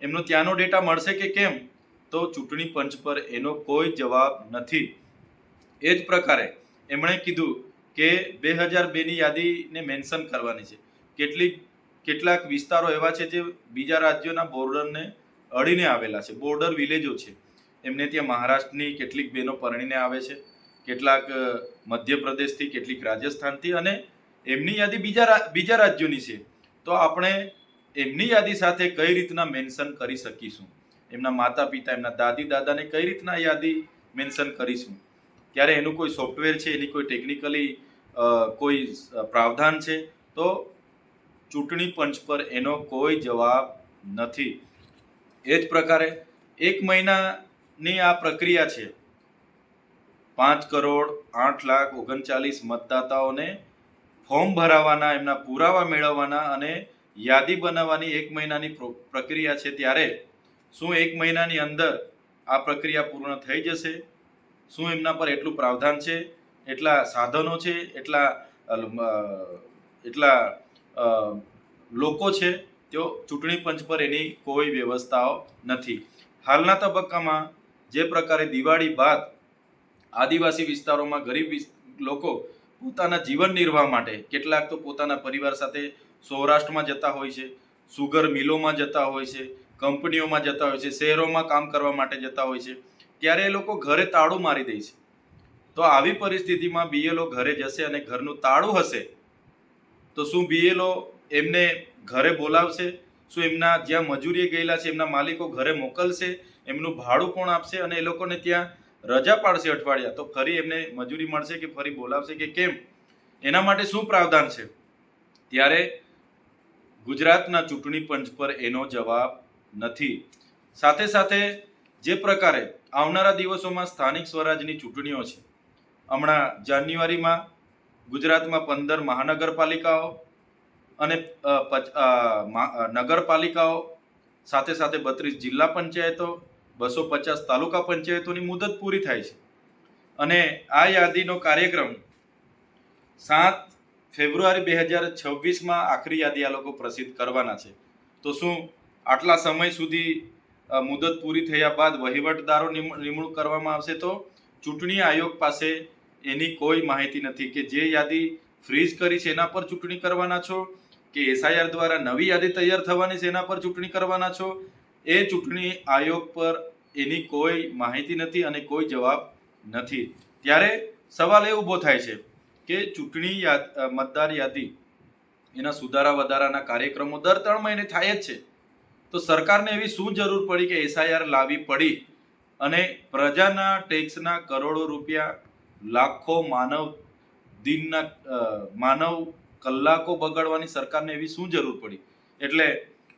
એમનો ત્યાંનો ડેટા મળશે કે કેમ? તો ચૂંટણી પંચ પર એનો કોઈ જવાબ નથી. એ જ પ્રકારે એમણે કીધું કે 2002ની યાદીને મેન્શન કરવાની છે. કેટલાક વિસ્તારો એવા છે જે બીજા રાજ્યોના બોર્ડરને અડીને આવેલા છે, બોર્ડર વિલેજો છે. એમને ત્યાં મહારાષ્ટ્રની કેટલીક બહેનો પરણીને આવે છે, કેટલાક મધ્યપ્રદેશથી, કેટલીક રાજસ્થાનથી, અને એમની યાદી બીજા રાજ્યોની છે. તો આપણે એમની યાદી સાથે કઈ રીતના મેન્શન કરી શકીશું? એમના માતા પિતા, એમના દાદી દાદાને કઈ રીતના યાદી મેન્શન કરીશું? ત્યારે એનું કોઈ સોફ્ટવેર છે, એની કોઈ ટેકનિકલી કોઈ પ્રાવધાન છે? તો ચૂંટણી પંચ પર એનો કોઈ જવાબ નથી. એ જ પ્રકારે 1 મહિનાની આ પ્રક્રિયા છે. 5,08,39,000 મતદાતાઓને ફોર્મ ભરાવાના, એમના પુરાવા મેળવવાના અને યાદી બનાવવાની 1 મહિનાની પ્રક્રિયા છે. ત્યારે શું 1 મહિનાની અંદર આ પ્રક્રિયા પૂર્ણ થઈ જશે? શું એમના પર એટલું પ્રાવધાન છે, એટલા સાધનો છે, એટલા લોકો છે? તો ચૂંટણી પંચ પર એની કોઈ વ્યવસ્થાઓ નથી. હાલના તબક્કામાં જે પ્રકારે દિવાળી બાદ આદિવાસી વિસ્તારોમાં ગરીબ લોકો પોતાના જીવન નિર્વાહ માટે, કેટલાક તો પોતાના પરિવાર સાથે સૌરાષ્ટ્રમાં જતા હોય છે, સુગર મિલોમાં જતા હોય છે, કંપનીઓમાં જતા હોય છે, શહેરોમાં કામ કરવા માટે જતા હોય છે, ત્યારે એ લોકો ઘરે તાળું મારી દે છે. તો આવી પરિસ્થિતિમાં બીએલઓ ઘરે જશે અને ઘરનું તાળું હશે તો શું બીએલઓ એમને ઘરે બોલાવશે? શું એમના જ્યાં મજૂરીએ ગયેલા છે એમના માલિકો ઘરે મોકલશે? એમનું ભાડું કોણ આપશે? અને એ લોકોને ત્યાં રજા પાડશે અઠવાડિયા, તો ફરી એમને મજૂરી મળશે કે ફરી બોલાવશે કે કેમ? એના માટે શું પ્રાવધાન છે? ત્યારે ગુજરાતના ચૂંટણી પંચ પર એનો જવાબ નથી. સાથે સાથે જે પ્રકારે આવનારા દિવસોમાં સ્થાનિક સ્વરાજની ચૂંટણીઓ છે, હમણાં જાન્યુઆરીમાં ગુજરાતમાં 15 મહાનગરપાલિકાઓ અને નગરપાલિકાઓ, સાથે સાથે 32 જિલ્લા પંચાયતો, 250 તાલુકા પંચાયતોની મુદત પૂરી થાય છે. અને આ યાદીનો કાર્યક્રમ 7 ફેબ્રુઆરી 2026માં આખરી યાદી આ લોકો પ્રસિદ્ધ કરવાના છે. તો શું આટલા સમય સુધી મુદત પૂરી થયા બાદ વહીવટદારો નિમણૂક કરવામાં આવશે? તો ચૂંટણી આયોગ પાસે એની કોઈ માહિતી નથી કે જે યાદી ફ્રીઝ કરી છે એના પર ચૂંટણી કરવાના છો, કે એસઆઈઆર દ્વારા નવી યાદી તૈયાર થવાની છે એના પર ચૂંટણી કરવાના છો? એ ચૂંટણી આયોગ પર એની કોઈ માહિતી નથી અને કોઈ જવાબ નથી. ત્યારે સવાલ એ ઊભો થાય છે કે ચૂંટણી મતદાર યાદી એના સુધારા વધારાના કાર્યક્રમો દર 3 મહિને થાય જ છે. તો સરકારને એવી શું જરૂર પડી કે એસઆઈઆર લાવવી પડી અને પ્રજાના ટેક્સના કરોડો રૂપિયા, લાખો માનવ કલાકો બગાડવાની સરકારને એવી શું જરૂર પડી? એટલે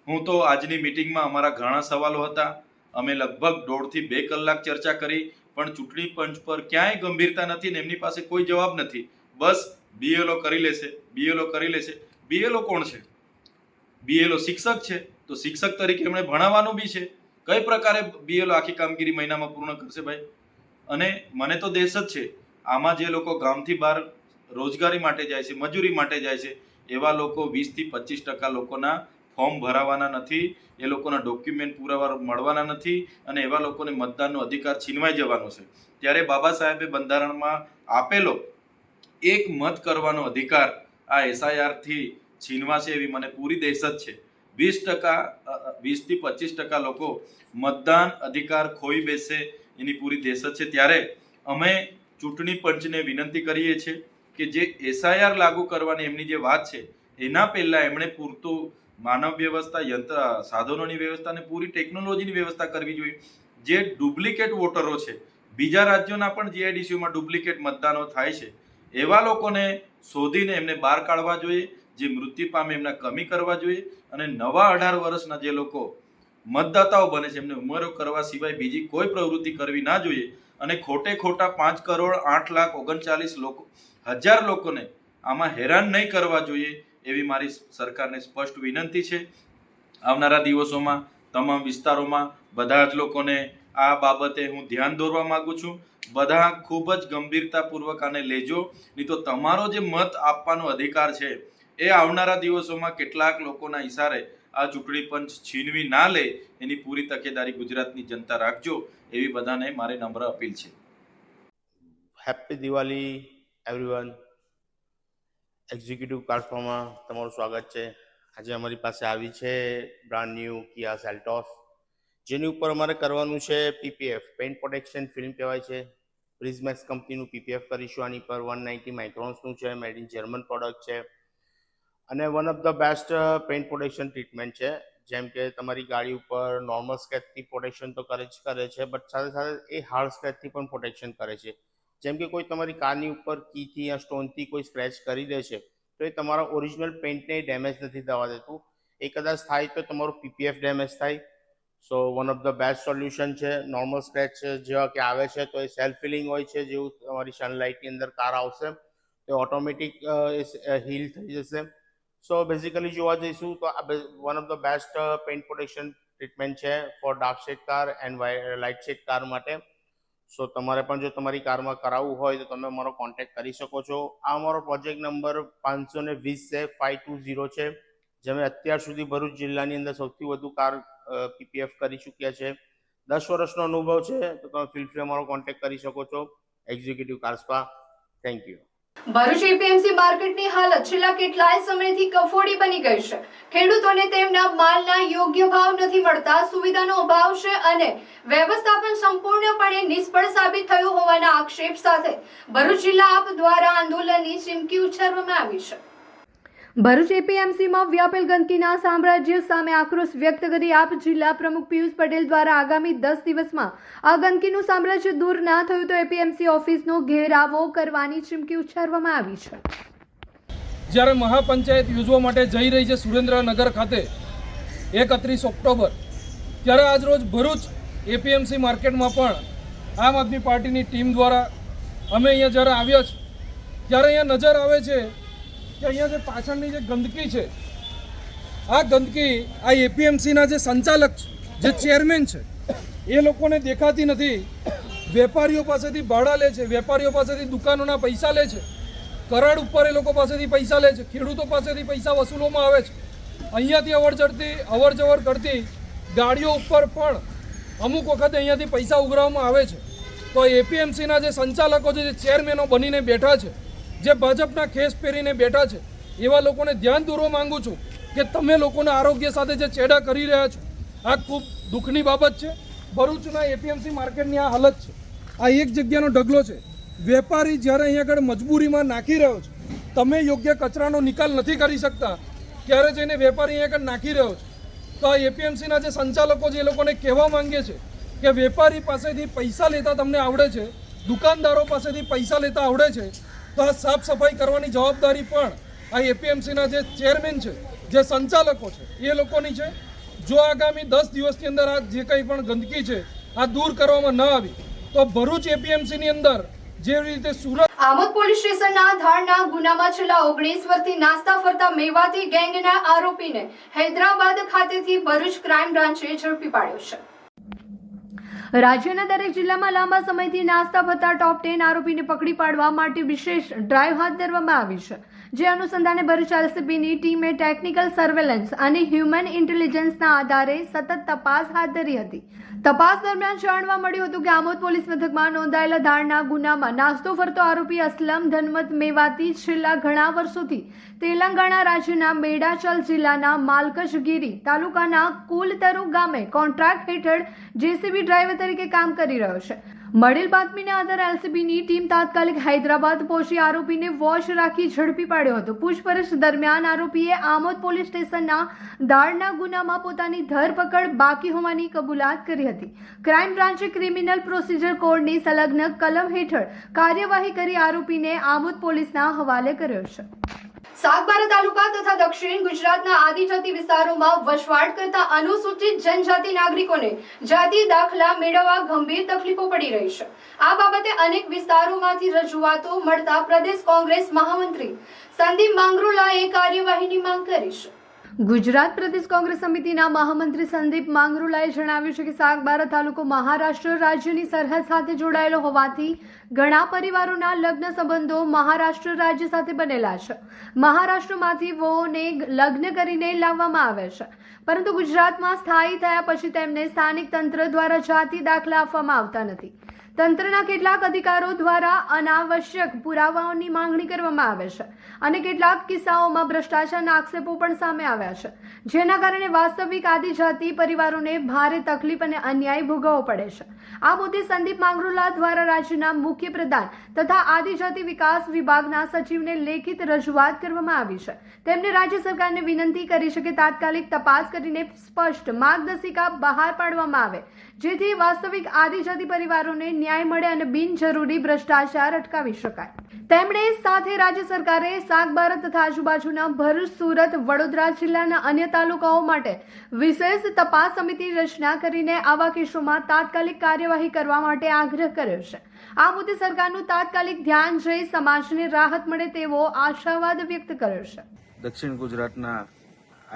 હું તો આજની મિટિંગમાં અમારા ઘણા સવાલો હતા, અમે લગભગ 1.5 થી 2 કલાક ચર્ચા કરી, પણ ચૂંટણી પંચ પર ક્યાંય ગંભીરતા નથી ને એમની પાસે કોઈ જવાબ નથી. બસ BLO કરી લેશે, BLO કરી લેશે. BLO કોણ છે? BLO શિક્ષક છે, તો શિક્ષક તરીકે એમણે ભણાવવાનું બી છે. કઈ પ્રકારે BLO આખી કામગીરી મહિનામાં પૂર્ણ કરશે ભાઈ? અને મને તો દેશ જ છે, આમાં જે લોકો ગામથી બહાર રોજગારી માટે જાય છે, મજૂરી માટે જાય છે, એવા લોકો 20 થી 25% લોકોના ફોર્મ ભરાવાના નથી, એ લોકોના ડોક્યુમેન્ટ પુરાવા મળવાના નથી, અને એવા લોકોને મતદાનનો અધિકાર છીનવાઈ જવાનો છે. ત્યારે બાબા સાહેબે બંધારણમાં આપેલો એક મત કરવાનો અધિકાર આ SIR થી છીનવાશે એવી મને પૂરી દહેશત છે. 20 થી 25% લોકો મતદાન અધિકાર ખોઈ બેસે એની પૂરી દહેશત છે. ત્યારે અમે ચૂંટણી પંચને વિનંતી કરીએ છીએ કે જે SIR લાગુ કરવાની એમની જે વાત છે, એના પહેલા એમણે પૂરતું માનવ વ્યવસ્થા, યંત્ર સાધનોની વ્યવસ્થા અને પૂરી ટેકનોલોજીની વ્યવસ્થા કરવી જોઈએ. જે ડુપ્લિકેટ વોટરો છે, બીજા રાજ્યોના પણ GIDCમાં ડુપ્લિકેટ મતદાનો થાય છે, એવા લોકોને શોધીને એમને બહાર કાઢવા જોઈએ. જે મૃત્યુ પામે એમના કમી કરવા જોઈએ, અને નવા 18 વર્ષના જે લોકો મતદાતાઓ બને છે એમને ઉમેરો કરવા સિવાય બીજી કોઈ પ્રવૃત્તિ કરવી ના જોઈએ. અને ખોટા 5,08,39,000 લોકોને આમાં હેરાન નહીં કરવા જોઈએ એવી મારી સરકારને સ્પષ્ટ વિનંતી છે. આવનારા દિવસોમાં તમામ વિસ્તારોમાં બધા જ લોકોને આ બાબતે હું ધ્યાન દોરવા માંગુ છું. બધા ખૂબ જ ગંભીરતાપૂર્વક આને લેજો, નહીં તો તમારો જે મત આપવાનો અધિકાર છે એ આવનારા દિવસોમાં કેટલાક લોકોના ઈશારે આ ચૂંટણી પંચ છીનવી ના લે એની પૂરી તકેદારી ગુજરાતની જનતા રાખજો એવી બધાને મારી નમ્ર અપીલ છે. Happy Diwali everyone. એક્ઝિક્યુટિવ કાર્સમાં તમારું સ્વાગત છે. આજે અમારી પાસે આવી છે બ્રાન્ડ ન્યૂ કિયા સેલ્ટોસ, જેની ઉપર અમારે કરવાનું છે PPF, પેઇન્ટ પ્રોટેક્શન ફિલ્મ કહેવાય છે. પ્રિઝમેક્સ કંપનીનું PPF કરીશું. આની પર 190 માઇક્રોન્સનું છે, મેડ ઇન જર્મન પ્રોડક્ટ છે, અને one of the best paint protection treatment છે. જેમ કે તમારી ગાડી ઉપર નોર્મલ સ્ક્રેચથી પ્રોટેક્શન તો કરે છે, બટ સાથે સાથે એ હાર્ડ સ્ક્રેચથી પણ પ્રોટેક્શન કરે છે. જેમ કે કોઈ તમારી કારની ઉપર કીથી યા સ્ટોનથી કોઈ સ્ક્રેચ કરી દે છે, તો એ તમારા ઓરિજિનલ પેઇન્ટને ડેમેજ નથી થવા દેતું. એ કદાચ થાય તો તમારું PPF ડેમેજ થાય. So one of the best solution છે. નોર્મલ સ્ક્રેચ જેવા કે આવે છે તો એ સેલ્ફ ફિલિંગ હોય છે, જેવું તમારી સનલાઇટની અંદર કાર આવશે તો ઓટોમેટિક હીલ થઈ જશે. સો બેઝિકલી જોવા જઈશું તો આ one of the best paint protection treatment છે for dark shade car and light shade car માટે. સો તમારે પણ જો તમારી કારમાં કરાવવું હોય તો તમે અમારો કોન્ટેક્ટ કરી શકો છો. આ અમારો પ્રોજેક્ટ નંબર 520 છે, 520 છે, જેમાં અત્યાર સુધી ભરૂચ જિલ્લાની અંદર સૌથી વધુ કાર PPF કરી ચૂક્યા છે. 10 વર્ષનો અનુભવ છે, તો તમે ફીલ ફ્રી અમારો કોન્ટેક્ટ કરી શકો છો એક્ઝિક્યુટિવ કાર્સમાં. Thank you. ભરૂચ APMC માર્કેટની હાલત છેલ્લા કેટલાય સમયથી કફોડી બની ગઈ છે. ખેડૂતોને તેમના માલના યોગ્ય ભાવ નથી મળતા, સુવિધાનો અભાવ છે અને વ્યવસ્થાપન સંપૂર્ણપણે નિષ્ફળ સાબિત થયું હોવાના આક્ષેપ સાથે ભરૂચ જિલ્લા આપ દ્વારા આંદોલનની ચીમકી ઉચ્ચારવામાં આવી છે. ભરૂચ APMCમાં વ્યાપેલ ગંદકીના સામ્રાજ્ય સામે આક્રોશ વ્યક્ત કરી આપ જિલ્લા પ્રમુખ પિયુષ પટેલ દ્વારા આગામી 10 દિવસમાં આ ગંદકીનું સામ્રાજ્ય દૂર ના થયું તો APMC ઓફિસનો ઘેરાવો કરવાની ચીમકી ઉચ્ચારવામાં આવી છે. જ્યારે મહાપંચાયત યોજવા માટે જઈ રહી છે સુરેન્દ્રનગર ખાતે 31 ઓક્ટોબર, ત્યારે આજરોજ ભરૂચ APMC માર્કેટમાં પણ આમ આદમી પાર્ટીની ટીમ દ્વારા અમે અહીંયા જ્યારે આવ્યા છે ત્યારે અહીંયા નજર આવે છે કે અહીંયા જે પાછળની જે ગંદકી છે, આ ગંદકી આ APMCના જે સંચાલક છે, જે ચેરમેન છે, એ લોકોને દેખાતી નથી. વેપારીઓ પાસેથી ભાડા લે છે, વેપારીઓ પાસેથી દુકાનોના પૈસા લે છે, કરાડ ઉપર એ લોકો પાસેથી પૈસા લે છે, ખેડૂતો પાસેથી પૈસા વસૂલવામાં આવે છે. અહીંયાથી અવર જવર કરતી ગાડીઓ ઉપર પણ અમુક વખતે અહીંયાથી પૈસા ઉઘરાવવામાં આવે છે. તો APMCના જે સંચાલકો છે, જે ચેરમેનો બનીને બેઠા છે, જે ભાજપના ખેસ પહેરીને બેઠા છે, એવા લોકોને ધ્યાન દોરવા માંગુ છું કે તમે લોકોના આરોગ્ય સાથે જે ચેડા કરી રહ્યા છો, આ ખૂબ દુઃખની બાબત છે. ભરૂચના APMC માર્કેટની આ હાલત છે. આ એક જગ્યાનો ઢગલો છે. વેપારી જ્યારે અહીંયા આગળ મજબૂરીમાં નાખી રહ્યો છે, તમે યોગ્ય કચરાનો નિકાલ નથી કરી શકતા, ત્યારે જઈને વેપારી અહીંયા આગળ નાખી રહ્યો છે. તો આ APMCના જે સંચાલકો છે, એ લોકોને કહેવા માંગે છે કે વેપારી પાસેથી પૈસા લેતા તમને આવડે છે, દુકાનદારો પાસેથી પૈસા લેતા આવડે છે, તો આ સાફ સફાઈ કરવાની જવાબદારી પણ આ APMCના જે ચેરમેન છે, જે સંચાલકો છે, એ લોકોની છે. જો આગામી 10 દિવસની અંદર આ જે કંઈ પણ ગંદકી છે આ દૂર કરવામાં ન આવી તો ભરૂચ એપીએમસીની અંદર જેવી રીતે સુરત આમોદ પોલીસ સ્ટેશનના ધારના ગુનામાં છેલ્લા 19 વર્ષથી નાસ્તા ફરતા મેવાતી ગેંગના આરોપીને હૈદરાબાદ ખાતેથી ભરૂચ ક્રાઇમ બ્રાન્ચે ઝડપી પાડ્યો છે. રાજ્યના દરેક જિલ્લામાં લાંબા સમયથી નાસ્તા ફરતા ટોપ 10 આરોપીને પકડી પાડવા માટે વિશેષ ડ્રાઈવ હાથ ધરવામાં આવી છે. જે અનુસંધાને ભરૂચ એલસીબીની ટીમે ટેકનિકલ સર્વેલન્સ અને હ્યુમન ઇન્ટેલિજન્સના આધારે સતત તપાસ હાથ ધરી હતી. તપાસ દરમિયાન જાણવા મળ્યું હતું કે આમોદ પોલીસ મથકમાં નોંધાયેલા ધારના ગુનામાં નાસ્તો ફરતો આરોપી અસલમ ધનમત મેવાતી છેલ્લા ઘણા વર્ષોથી તેલંગાણા રાજ્યના મેડાચલ જિલ્લાના માલકજગીરી તાલુકાના કુલતરુ ગામે કોન્ટ્રાક્ટ હેઠળ જેસીબી ડ્રાઈવર તરીકે કામ કરી રહ્યો છે. મળેલ બાતમીના આધારે એલસીબીની ટીમ તાત્કાલિક હૈદરાબાદ પહોંચી આરોપીને વોચ રાખી ઝડપી પાડ્યો હતો. પૂછપરછ દરમિયાન આરોપીએ આમોદ પોલીસ સ્ટેશનના દાળના ગુનામાં પોતાની ધરપકડ બાકી હોવાની કબૂલાત કરી હતી. ક્રાઇમ બ્રાન્ચે ક્રિમિનલ પ્રોસિજર કોડની સંલગ્ન કલમ હેઠળ કાર્યવાહી કરી આરોપીને આમોદ પોલીસના હવાલે કર્યો છે. સાગબારા તાલુકા તથા દક્ષિણ ગુજરાતના આદિજાતિ વિસ્તારોમાં વસવાટ કરતા અનુસૂચિત જનજાતિ નાગરિકોને જાતિ દાખલા મેળવવા ગંભીર તકલીફો પડી રહી છે. આ બાબતે અનેક વિસ્તારોમાંથી રજૂઆતો મળતા પ્રદેશ કોંગ્રેસ મહામંત્રી સંદીપ માંગરોલાએ કાર્યવાહીની માંગ કરી છે. ગુજરાત પ્રદેશ કોંગ્રેસ સમિતિના મહામંત્રી સંદીપ માંગરોલાએ જણાવ્યું છે કે સાગબારા તાલુકો મહારાષ્ટ્ર રાજ્યની સરહદ સાથે જોડાયેલો હોવાથી ઘણા પરિવારોના લગ્ન સંબંધો મહારાષ્ટ્ર રાજ્ય સાથે બનેલા છે. મહારાષ્ટ્રમાંથી વહુને લગ્ન કરીને લાવવામાં આવે છે, પરંતુ ગુજરાતમાં સ્થાયી થયા પછી તેમને સ્થાનિક તંત્ર દ્વારા જાતિ દાખલા આપવામાં આવતા નથી. તંત્રના કેટલાક અધિકારો દ્વારા અનાવશ્યક પુરાવાઓની માંગણી કરવામાં આવે છે અને કેટલાક કિસ્સાઓમાં ભ્રષ્ટાચારના આક્ષેપો પણ સામે આવ્યા છે, જેના કારણે વાસ્તવિક આદિજાતિ પરિવારોને ભારે તકલીફ અને અન્યાય ભોગવવો પડે છે. આ મુદ્દે સંદીપ માંગરોલા દ્વારા રાજ્યના મુખ્ય પ્રધાન તથા આદિજાતિ વિકાસ વિભાગના સચિવને લેખિત રજૂઆત કરવામાં આવી છે. તેમણે રાજ્ય સરકારને વિનંતી કરી છે કે તાત્કાલિક તપાસ કરીને સ્પષ્ટ માર્ગદર્શિકા બહાર પાડવામાં આવે, જેથી વાસ્તવિક આદિજાતિ પરિવારોને ન્યાય મળે અને બિનજરૂરી ભ્રષ્ટાચાર અટકાવી શકાય. તેમણે સાથે રાજ્ય સરકારે સાગબારા તથા આજુબાજુના ભરૂચ, સુરત, વડોદરા જિલ્લાના અન્ય તાલુકાઓ માટે વિશેષ તપાસ સમિતિ રચના કરીને આવા કેસોમાં તાત્કાલિક કાર્યવાહી કરવા માટે આગ્રહ કર્યો છે. આ મુદ્દે સરકારનું તાત્કાલિક ધ્યાન જઈ સમાજને રાહત મળે તેવો આશાવાદ વ્યક્ત કર્યો છે. દક્ષિણ ગુજરાતના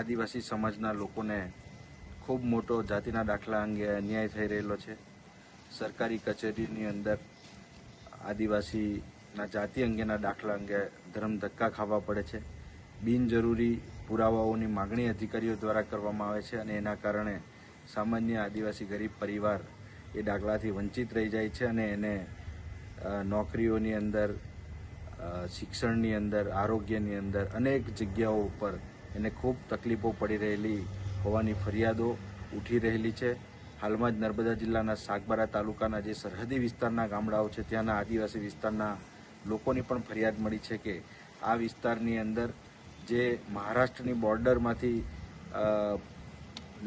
આદિવાસી સમાજના લોકોને ખૂબ મોટો જાતિના દાખલા અંગે અન્યાય થઈ રહેલો છે. સરકારી કચેરીની અંદર આદિવાસીના જાતિ અંગેના દાખલા અંગે ધર્મ ધક્કા ખાવા પડે છે. બિનજરૂરી પુરાવાઓની માગણી અધિકારીઓ દ્વારા કરવામાં આવે છે અને એના કારણે સામાન્ય આદિવાસી ગરીબ પરિવાર એ દાખલાથી વંચિત રહી જાય છે અને એને નોકરીઓની અંદર, શિક્ષણની અંદર, આરોગ્યની અંદર અનેક જગ્યાઓ ઉપર એને ખૂબ તકલીફો પડી રહેલી હોવાની ફરિયાદો ઉઠી રહેલી છે. હાલમાં જ નર્મદા જિલ્લાના સાગબારા તાલુકાના જે સરહદી વિસ્તારના ગામડાઓ છે ત્યાંના આદિવાસી વિસ્તારના લોકોની પણ ફરિયાદ મળી છે કે આ વિસ્તારની અંદર જે મહારાષ્ટ્રની બોર્ડરમાંથી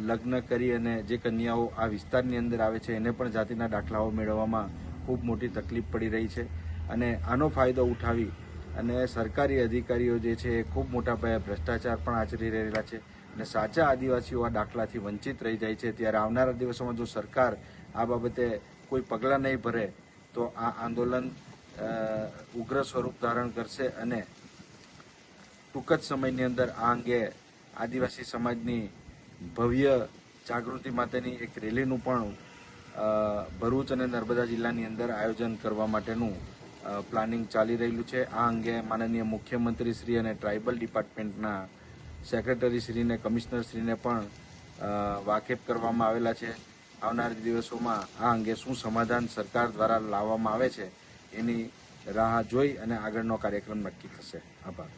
લગ્ન કરી અને જે કન્યાઓ આ વિસ્તારની અંદર આવે છે એને પણ જાતિના દાખલાઓ મેળવવામાં ખૂબ મોટી તકલીફ પડી રહી છે અને આનો ફાયદો ઉઠાવી અને સરકારી અધિકારીઓ જે છે એ ખૂબ મોટા પાયે ભ્રષ્ટાચાર પણ આચરી રહેલા છે અને સાચા આદિવાસીઓ આ દાખલાથી વંચિત રહી જાય છે. ત્યારે આવનારા દિવસોમાં જો સરકાર આ બાબતે કોઈ પગલાં નહીં ભરે તો આ આંદોલન ઉગ્ર સ્વરૂપ ધારણ કરશે અને ટૂંક જ સમયની અંદર આ અંગે આદિવાસી સમાજની ભવ્ય જાગૃતિ માટેની એક રેલીનું પણ ભરૂચ અને નર્મદા જિલ્લાની અંદર આયોજન કરવા માટેનું પ્લાનિંગ ચાલી રહેલું છે. આ અંગે માનનીય મુખ્યમંત્રી શ્રી અને ટ્રાઇબલ ડિપાર્ટમેન્ટના સેક્રેટરી શ્રીને, કમિશનર શ્રીને પણ વાકેફ કરવામાં આવેલા છે. આવનારા દિવસોમાં આ અંગે શું સમાધાન સરકાર દ્વારા લાવવામાં આવે છે એની રાહ જોઈ અને આગળનો કાર્યક્રમ નક્કી થશે. આભાર.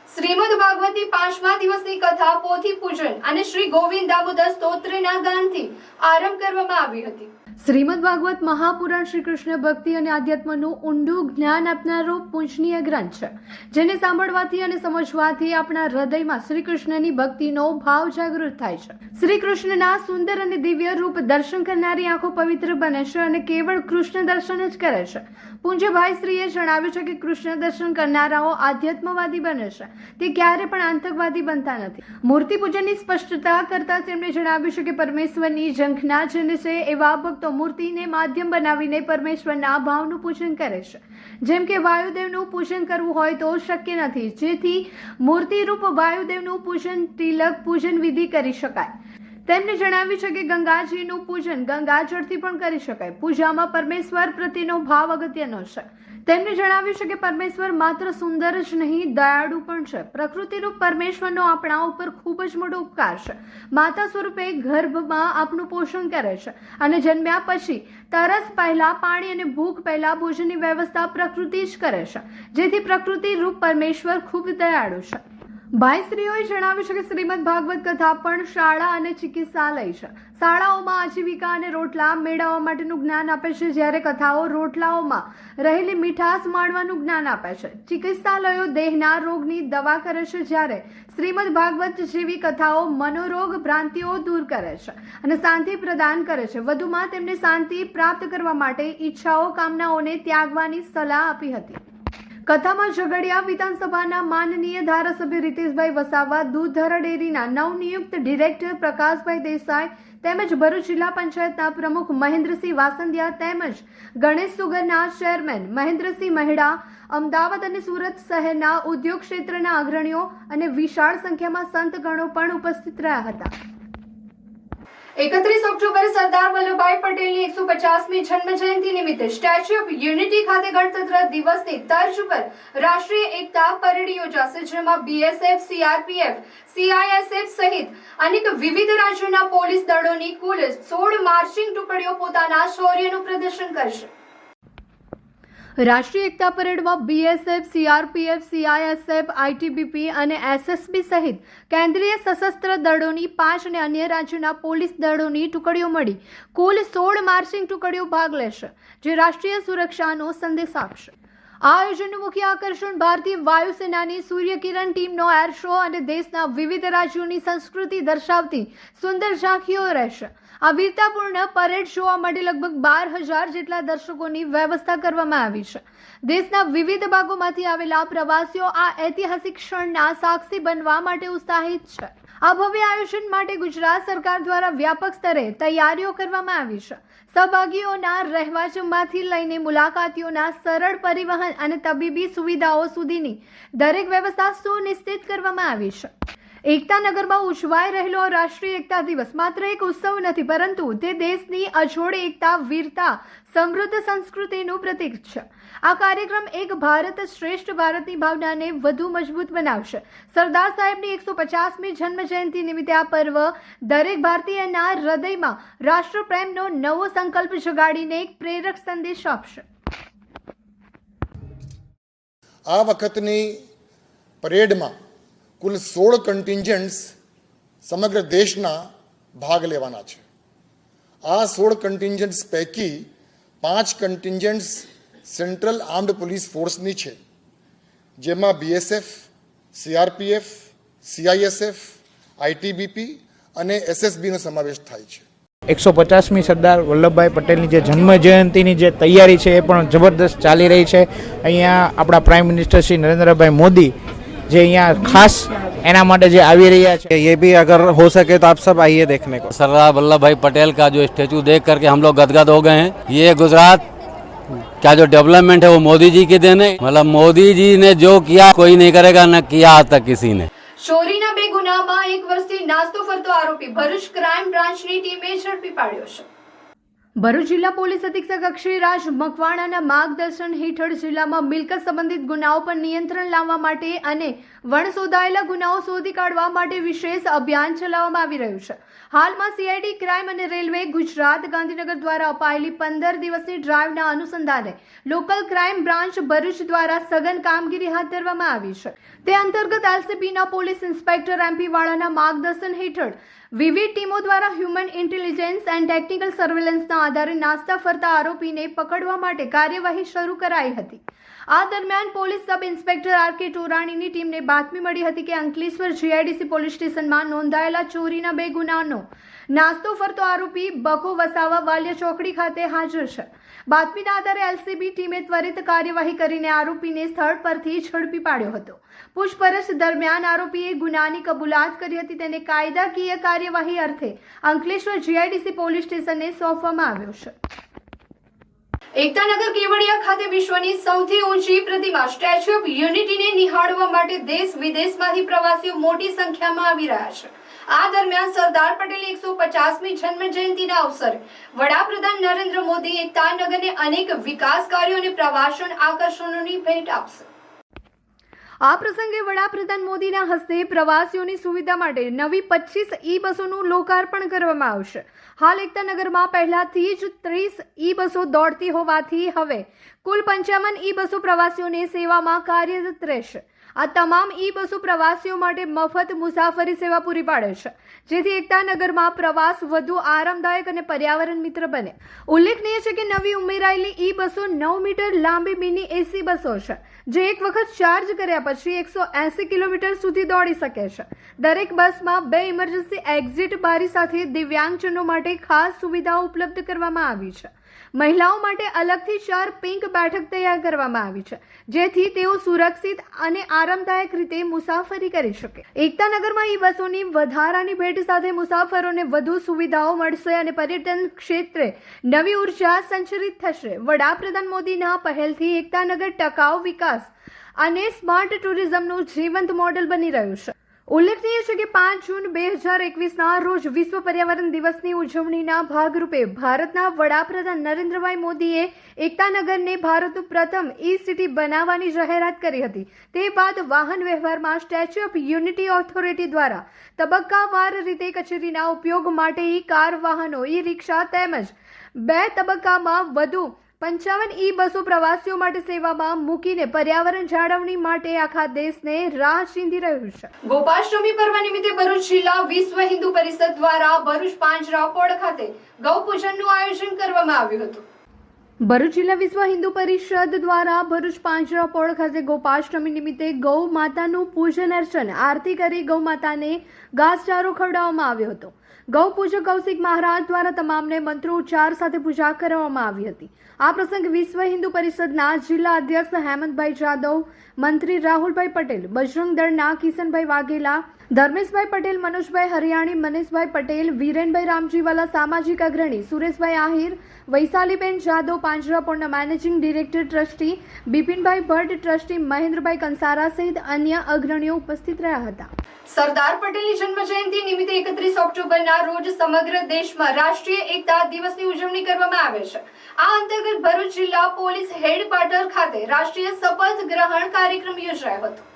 શ્રીમદ ભાગવતની 5મા દિવસની કથા, પોથી પૂજન અને શ્રી ગોવિંદ દામોદર સ્તોત્રના ગાનથી આરંભ કરવામાં આવી હતી. શ્રીમદ ભાગવત મહાપુરાણ શ્રી કૃષ્ણ ભક્તિ અને આધ્યાત્મનું ઊંડું જ્ઞાન આપનારો પૂજનીય ગ્રંથ છે, જેને સાંભળવાથી અને સમજવાથી આપણા હૃદયમાં શ્રી કૃષ્ણની ભક્તિનો ભાવ જાગૃત થાય છે. શ્રી કૃષ્ણના સુંદર અને દિવ્ય રૂપ દર્શન કરનારી આંખો પવિત્ર બને છે અને કેવળ કૃષ્ણ દર્શન જ કરે છે. પૂજ્ય ભાઈ શ્રીએ જણાવ્યું છે કે કૃષ્ણ દર્શન કરનારાઓ આધ્યાત્મવાદી બને છે તે ક્યારે પણ આતંકવાદી બનતા નથી. મૂર્તિ પૂજનની સ્પષ્ટતા કરતા તેમણે જણાવ્યું છે કે પરમેશ્વરની ઝંખના જેને છે એવા ભક્તો મૂર્તિને માધ્યમ બનાવીને પરમેશ્વરના ભાવનું પૂજન કરે છે. જેમ કે વાયુદેવનું પૂજન કરવું હોય તો શક્ય નથી, જેથી મૂર્તિરૂપ વાયુદેવનું પૂજન તિલક પૂજન વિધિ કરી શકાય. તેમણે જણાવ્યું છે કે ગંગાજીનું પૂજન ગંગાજળથી પણ કરી શકાય. પૂજામાં પરમેશ્વર પ્રત્યેનો ભાવ અગત્યનો છે. તેમણે જણાવ્યું છે કે પરમેશ્વર માત્ર સુંદર જ નહીં, દયાળુ પણ છે. પ્રકૃતિરૂપ પરમેશ્વરનો આપણા ઉપર ખૂબ જ મોટો ઉપકાર છે. માતા સ્વરૂપે ગર્ભમાં આપણું પોષણ કરે છે અને જન્મ્યા પછી તરસ પહેલા પાણી અને ભૂખ પહેલા ભોજનની વ્યવસ્થા પ્રકૃતિ જ કરે છે, જેથી પ્રકૃતિ રૂપ પરમેશ્વર ખૂબ દયાળુ છે. ભાઈશ્રીઓએ જણાવ્યું છે કે શ્રીમદ ભાગવત કથા પણ શાળા અને ચિકિત્સાલય છે. શાળાઓમાં આજીવિકા અને રોટલા મેળવવા માટેનું જ્ઞાન આપે છે, જ્યારે કથાઓ રોટલાઓમાં રહેલી મીઠાશ માણવાનું જ્ઞાન આપે છે. ચિકિત્સાલયો દેહના રોગની દવા કરે છે, જ્યારે શ્રીમદ ભાગવત જેવી કથાઓ મનોરોગ ભ્રાંતિઓ દૂર કરે છે અને શાંતિ પ્રદાન કરે છે. વધુમાં તેમણે શાંતિ પ્રાપ્ત કરવા માટે ઈચ્છાઓ કામનાઓને ત્યાગવાની સલાહ આપી હતી. કથામાં ઝઘડિયા વિધાનસભાના માનનીય ધારાસભ્ય રીતેશભાઈ વસાવા, દૂધધારા ડેરીના નવનિયુક્ત ડિરેક્ટર પ્રકાશભાઈ દેસાઈ તેમજ ભરૂચ જિલ્લા પંચાયતના પ્રમુખ મહેન્દ્રસિંહ વાસંદિયા તેમજ ગણેશ સુગરના ચેરમેન મહેન્દ્રસિંહ મહેડા, અમદાવાદ અને સુરત શહેરના ઉદ્યોગ ક્ષેત્રના અગ્રણીઓ અને વિશાળ સંખ્યામાં સંતગણો પણ ઉપસ્થિત રહ્યા હતા. 31 ઓક્ટોબરે સરદાર વલ્લભભાઈ પટેલની 150મી જન્મ જયંતિ નિમિત્તે સ્ટેચ્યુ ઓફ યુનિટી ખાતે ગણતંત્ર દિવસની તર્જ પર રાષ્ટ્રીય એકતા પરેડ યોજાશે, જેમાં BSF, CRPF, CISF સહિત અનેક વિવિધ રાજ્યોના પોલીસ દળોની કુલ 16 માર્ચિંગ ટુકડીઓ પોતાના શૌર્યનું પ્રદર્શન કરશે. રાષ્ટ્રીય એકતા પરેડમાં BSF, CRPF, CISF, ITBP અને SSB સહિત કેન્દ્રીય સશસ્ત્ર દળોની 5 અને અન્ય રાજ્યોના પોલીસ દળોની ટુકડીઓ મળી કુલ 16 માર્ચિંગ ટુકડીઓ ભાગ લેશે, જે રાષ્ટ્રીય સુરક્ષાનો સંદેશ આપશે. આ આયોજનનું મુખ્ય આકર્ષણ ભારતીય વાયુસેનાની સૂર્યકિરણ ટીમનો એર શો અને દેશના વિવિધ રાજ્યોની સંસ્કૃતિ દર્શાવતી સુંદર ઝાંખીઓ રહેશે. આ વીરતાપૂર્ણ પરેડ જોવા માટે લગભગ 12,000 જેટલા દર્શકોની વ્યવસ્થા કરવામાં આવી છે. દેશના વિવિધ ભાગોમાંથી આવેલા પ્રવાસીઓ આ ઐતિહાસિક ક્ષણના સાક્ષી બનવા માટે ઉત્સાહિત છે. આ ભવ્ય આયોજન માટે ગુજરાત સરકાર દ્વારા વ્યાપક સ્તરે તૈયારીઓ કરવામાં આવી છે. સહભાગીઓના રહેવા જમવાથી લઈને મુલાકાતીઓના સરળ પરિવહન અને તબીબી સુવિધાઓ સુધીની દરેક વ્યવસ્થા સુનિશ્ચિત કરવામાં આવી છે. એકતાનગરમાં ઉજવાઈ રહેલો રાષ્ટ્રીય એકતા દિવસ માત્ર એક ઉત્સવ નથી, પરંતુ તે દેશની અજોડ એકતા, વીરતા, સમૃદ્ધ સંસ્કૃતિનું પ્રતીક છે. આ કાર્યક્રમ એક ભારત શ્રેષ્ઠ ભારતની ભાવનાને વધુ મજબૂત બનાવશે. સરદાર સાહેબની 150મી જન્મ જયંતિ નિમિત્તે આ પર્વ દરેક ભારતીયના હૃદયમાં રાષ્ટ્રપ્રેમનો નવો સંકલ્પ જગાડીને એક પ્રેરક સંદેશ આપશે. આ વખતની પરેડમાં કુલ 16 કન્ટિન્જન્ટ્સ સમગ્ર દેશના ભાગ લેવાના છે. આ 16 કન્ટિન્જન્ટ્સ પૈકી 5 કન્ટિન્જન્ટ્સ સેન્ટ્રલ આર્મ્ડ પોલીસ ફોર્સની છે, જેમાં BSF, CRPF, CISF, ITBP અને SSBનો સમાવેશ થાય છે. 150મી સરદાર વલ્લભભાઈ પટેલની જે જન્મ જયંતિની જે તૈયારી છે એ પણ જબરદસ્ત ચાલી રહી છે. અહીંયા આપણા પ્રાઇમ મિનિસ્ટર શ્રી નરેન્દ્રભાઈ મોદી જે यहाँ खास एना माटे जे आवी रह्या है, ये भी अगर हो सके तो आप सब आइए देखने को. सरदार वल्लभ भाई पटेल का जो स्टेचू देख करके हम लोग गदगद हो गए हैं. ये गुजरात का जो डेवलपमेंट है वो मोदी जी की देन है. मतलब मोदी जी ने जो किया कोई नहीं करेगा, न किया आज तक किसी ने. ચોરીના 2 ગુનામાં 1 વર્ષથી નાસ્તો ફરતો આરોપી ભરૂચ ક્રાઇમ બ્રાન્ચની ટીમે ઝડપી પાડ્યો છે. ભરૂચ જિલ્લા પોલીસ અધિક્ષક અક્ષયરાજ મકવાણાના માર્ગદર્શન હેઠળ જિલ્લામાં મિલકત સંબંધિત ગુનાઓ પર નિયંત્રણ લાવવા માટે અને વણશોધાયેલા ગુનાઓ શોધી કાઢવા માટે વિશેષ અભિયાન ચલાવવામાં આવી રહ્યું છે. હાલમાં CID ક્રાઇમ અને રેલવે ગુજરાત ગાંધીનગર દ્વારા અપાયેલી 15 દિવસની ડ્રાઈવના અનુસંધાને લોકલ ક્રાઇમ બ્રાન્ચ ભરૂચ દ્વારા સઘન કામગીરી હાથ ધરવામાં આવી છે. તે અંતર્ગત LCBના પોલીસ ઇન્સ્પેક્ટર MP વાળાના માર્ગદર્શન હેઠળ વિવિધ ટીમો દ્વારા હ્યુમન ઇન્ટેલિજન્સ એન્ડ ટેકનિકલ સર્વેલન્સના આધારે નાસ્તા ફરતા આરોપીને પકડવા માટે કાર્યવાહી શરૂ કરાઈ હતી. આ દરમિયાન પોલીસ સબ ઇન્સ્પેક્ટર RK ટોરાણીની ટીમને બાતમી મળી હતી કે અંકલેશ્વર GIDC પોલીસ સ્ટેશનમાં નોંધાયેલા ચોરીના 2 ગુનાનો નાસ્તો ફરતો આરોપી બકો વસાવા વાલિયા ચોકડી ખાતે હાજર છે. બાતમીના આધારે એલસીબી ટીમે ત્વરિત કાર્યવાહી કરીને આરોપીને સ્થળ પરથી ઝડપી પાડ્યો હતો. પૂછપરછ દરમિયાન આરોપીએ ગુનાની કબૂલાત કરી હતી. તેને કાયદાકીય કાર્યવાહી અર્થે અંકલેશ્વર જીઆઈડીસી પોલીસ સ્ટેશનને સોંપવામાં આવ્યો છે. એકતાનગર કેવડિયા ખાતે વિશ્વની સૌથી ઊંચી પ્રતિમા સ્ટેચ્યુ ઓફ યુનિટીને નિહાળવા માટે દેશ વિદેશમાંથી પ્રવાસીઓ મોટી સંખ્યામાં આવી રહ્યા છે. આ દરમિયાન સરદાર પટેલની 150મી જન્મ જયંતિના અવસરે વડાપ્રધાન નરેન્દ્ર મોદી એકતાનગરને અનેક વિકાસ કાર્યો અને પ્રવાસન આકર્ષણોની ભેટ આપશે. આ પ્રસંગે વડાપ્રધાન મોદીના હસ્તે પ્રવાસીઓની સુવિધા માટે નવી 25 ઈ બસોનું લોકાર્પણ કરવામાં આવશે. હાલ એકતાનગરમાં પહેલાથી જ 30 ઈ બસો દોડતી હોવાથી હવે કુલ 55 ઈ બસો પ્રવાસીઓને સેવામાં કાર્યરત રહેશે. આ તમામ ઈ બસો પ્રવાસીઓ માટે મફત મુસાફરી સેવા પૂરી પાડે છે, જેથી એકતાનગરમાં પ્રવાસ વધુ આરામદાયક અને પર્યાવરણ મિત્ર બને. ઉલ્લેખનીય છે કે નવી ઉમેરાયેલી ઈ બસો 9 મીટર લાંબી મિની એસી બસો છે, જે એક વખત ચાર્જ કર્યા પછી 180 કિલોમીટર સુધી દોડી શકે છે. દરેક બસમાં 2 ઇમરજન્સી એક્ઝિટ બારી સાથે દિવ્યાંગજનો માટે ખાસ સુવિધાઓ ઉપલબ્ધ કરવામાં આવી છે. મહિલાઓ માટે અલગથી 4 પિંક બેઠક તૈયાર કરવામાં આવી છે, જેથી તેઓ સુરક્ષિત અને આરામદાયક રીતે મુસાફરી કરી શકે. એકતાનગરમાં ઈ બસોની વધારાની ભેટ સાથે મુસાફરોને વધુ સુવિધાઓ મળશે અને પર્યટન ક્ષેત્રે નવી ઉર્જા સંચરિત થશે. વડાપ્રધાન મોદીના પહેલથી એકતાનગર ટકાઉ વિકાસ અને સ્માર્ટ ટુરિઝમનું જીવંત મોડેલ બની રહ્યું છે. ઉલ્લેખનીય છે કે 5 જૂન 2021ના રોજ વિશ્વ પર્યાવરણ દિવસની ઉજવણીના ભાગરૂપે ભારતના વડાપ્રધાન નરેન્દ્રભાઈ મોદીએ એકતાનગરને ભારતનું પ્રથમ ઈ સિટી બનાવવાની જાહેરાત કરી હતી. તે બાદ વાહન વ્યવહારમાં સ્ટેચ્યુ ઓફ યુનિટી ઓથોરિટી દ્વારા તબક્કાવાર રીતે કચેરીના ઉપયોગ માટે ઈ કાર વાહનો, ઈ રિક્ષા તેમજ 2 તબક્કામાં વધુ 55 ઈ બસો પ્રવાસીઓ માટે સેવામાં મૂકીને પર્યાવરણ જાળવણી માટે આખા દેશને રાહ ચીંધી રહ્યું છે. ગોપાષ્ટમી પર્વ નિમિત્તે ભરૂચ જિલ્લા વિશ્વ હિન્દુ પરિષદ દ્વારા ભરૂચ પાંજરાપોળ ખાતે ગૌપૂજનનું આયોજન કરવામાં આવ્યું હતું. ભરૂચ જિલ્લા વિશ્વ હિન્દુ પરિષદ દ્વારા ભરૂચ પાંજરાપોળ ખાતે ગોપાષ્ટમી નિમિત્તે ગૌ માતાનું પૂજન અર્ચન આરતી કરી ગૌ માતાને ઘાસચારો ખવડાવવામાં આવ્યો હતો. ગૌ પૂજક કૌશિક મહારાજ દ્વારા તમામને મંત્રોચ્ચાર સાથે પૂજા કરવામાં આવી હતી. આ પ્રસંગે વિશ્વ હિન્દુ પરિષદના જિલ્લા અધ્યક્ષ હેમંતભાઈ જાદવ, મંત્રી રાહુલભાઈ પટેલ, બજરંગ દળના કિશનભાઈ વાઘેલા, ધર્મેશભાઈ પટેલ, મનોજભાઈ હરિયાણી, મનીષભાઈ પટેલ, વીરેનભાઈ રામજીવાલા, સામાજિક અગ્રણી સુરેશભાઈ આહિર, વૈશાલીબેન જાદવ, પાંજરાપોળના managing director trustee Bipinbhai Bhatt, trustee Mahendrabhai Kansara સહિત અન્ય અગ્રણીઓ ઉપસ્થિત રહ્યા હતા. સરદાર પટેલની જન્મજયંતિ નિમિત્તે 31 ઓક્ટોબરના રોજ સમગ્ર દેશમાં રાષ્ટ્રીય એકતા દિવસની ઉજવણી કરવામાં આવે છે. આ અંતર્ગત ભરૂચ જિલ્લા પોલીસ હેડક્વાર્ટર ખાતે રાષ્ટ્રીય શપથ ગ્રહણ કાર્યક્રમ યોજાયો હતો.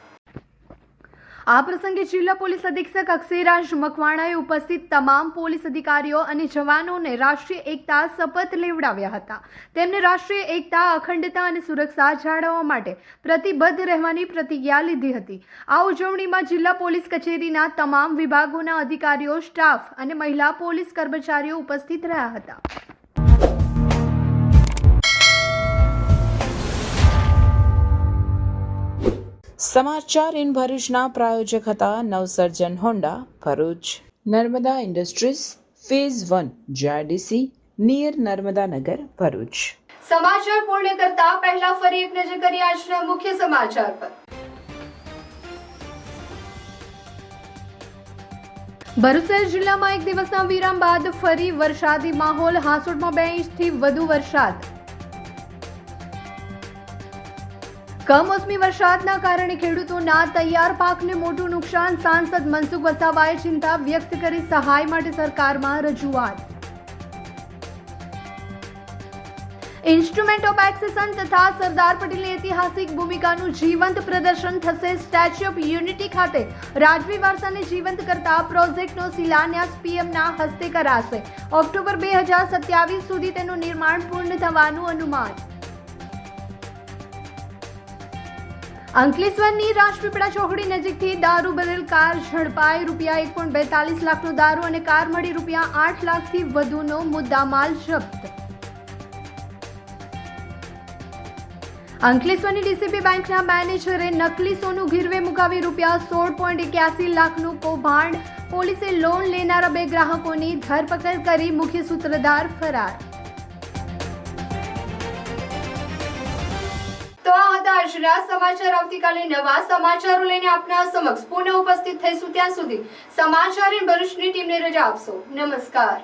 આ પ્રસંગે જિલ્લા પોલીસ અધિક્ષક અક્ષયરાજ મકવાણાએ ઉપસ્થિત તમામ પોલીસ અધિકારીઓ અને જવાનોને રાષ્ટ્રીય એકતા શપથ લેવડાવ્યા હતા. તેમને રાષ્ટ્રીય એકતા, અખંડતા અને સુરક્ષા જાળવવા માટે પ્રતિબદ્ધ રહેવાની પ્રતિજ્ઞા લીધી હતી. આ ઉજવણીમાં જિલ્લા પોલીસ કચેરીના તમામ વિભાગોના અધિકારીઓ, સ્ટાફ અને મહિલા પોલીસ કર્મચારીઓ ઉપસ્થિત રહ્યા હતા. સમાચાર ઇન ભરૂચના પ્રાયોજક હતા Navsarjan Honda, Bharuch, Narmada industries, phase 1, GIDC, near Narmadanagar, Bharuch. સમાચાર પૂર્ણ કરતા પહેલા ફરી એક નજર કરીએ આજના મુખ્ય સમાચાર પર. ભરૂચ જિલ્લામાં એક દિવસના વિરામ બાદ ફરી વરસાદી માહોલ. હાંસોટમાં 2 ઇંચથી વધુ વરસાદ. કમોસમી વરસાદના કારણે ખેડૂતોના તૈયાર પાકને મોટું નુકસાન. સાંસદ મનસુખ વસાવાએ ચિંતા વ્યક્ત કરી સહાય માટે સરકારમાં રજૂઆત. ઇન્સ્ટ્રુમેન્ટ ઓફ એક્સેશન તથા સરદાર પટેલની ઐતિહાસિક ભૂમિકાનું જીવંત પ્રદર્શન થશે. સ્ટેચ્યુ ઓફ યુનિટી ખાતે રાજવી વારસાને જીવંત કરતા પ્રોજેક્ટનો શિલાન્યાસ પીએમના હસ્તે કરાશે. ઓક્ટોબર 2027 સુધી તેનું નિર્માણ પૂર્ણ થવાનું અનુમાન. અંકલેશ્વરની રાજપીપળા ચોકડી નજીકથી દારૂ ભરેલ કાર ઝડપાઈ. ₹1.42 લાખનો દારૂ અને કાર મળી ₹8 લાખથી વધુનો મુદ્દામાલ જપ્ત. અંકલેશ્વરની ડીસીબી બેંકના મેનેજરે નકલી સોનું ગીરવે મુકાવી ₹16.81 લાખનું કૌભાંડ. પોલીસે લોન લેનારા 2 ગ્રાહકોની ધરપકડ કરી. મુખ્ય સૂત્રધાર ફરાર. આજના સમાચાર. આવતીકાલે નવા સમાચારો લઈને આપના સમક્ષ પુનઃ ઉપસ્થિત થઈશું. ત્યાં સુધી સમાચાર ભરૂચની ટીમને રજા આપશો. નમસ્કાર.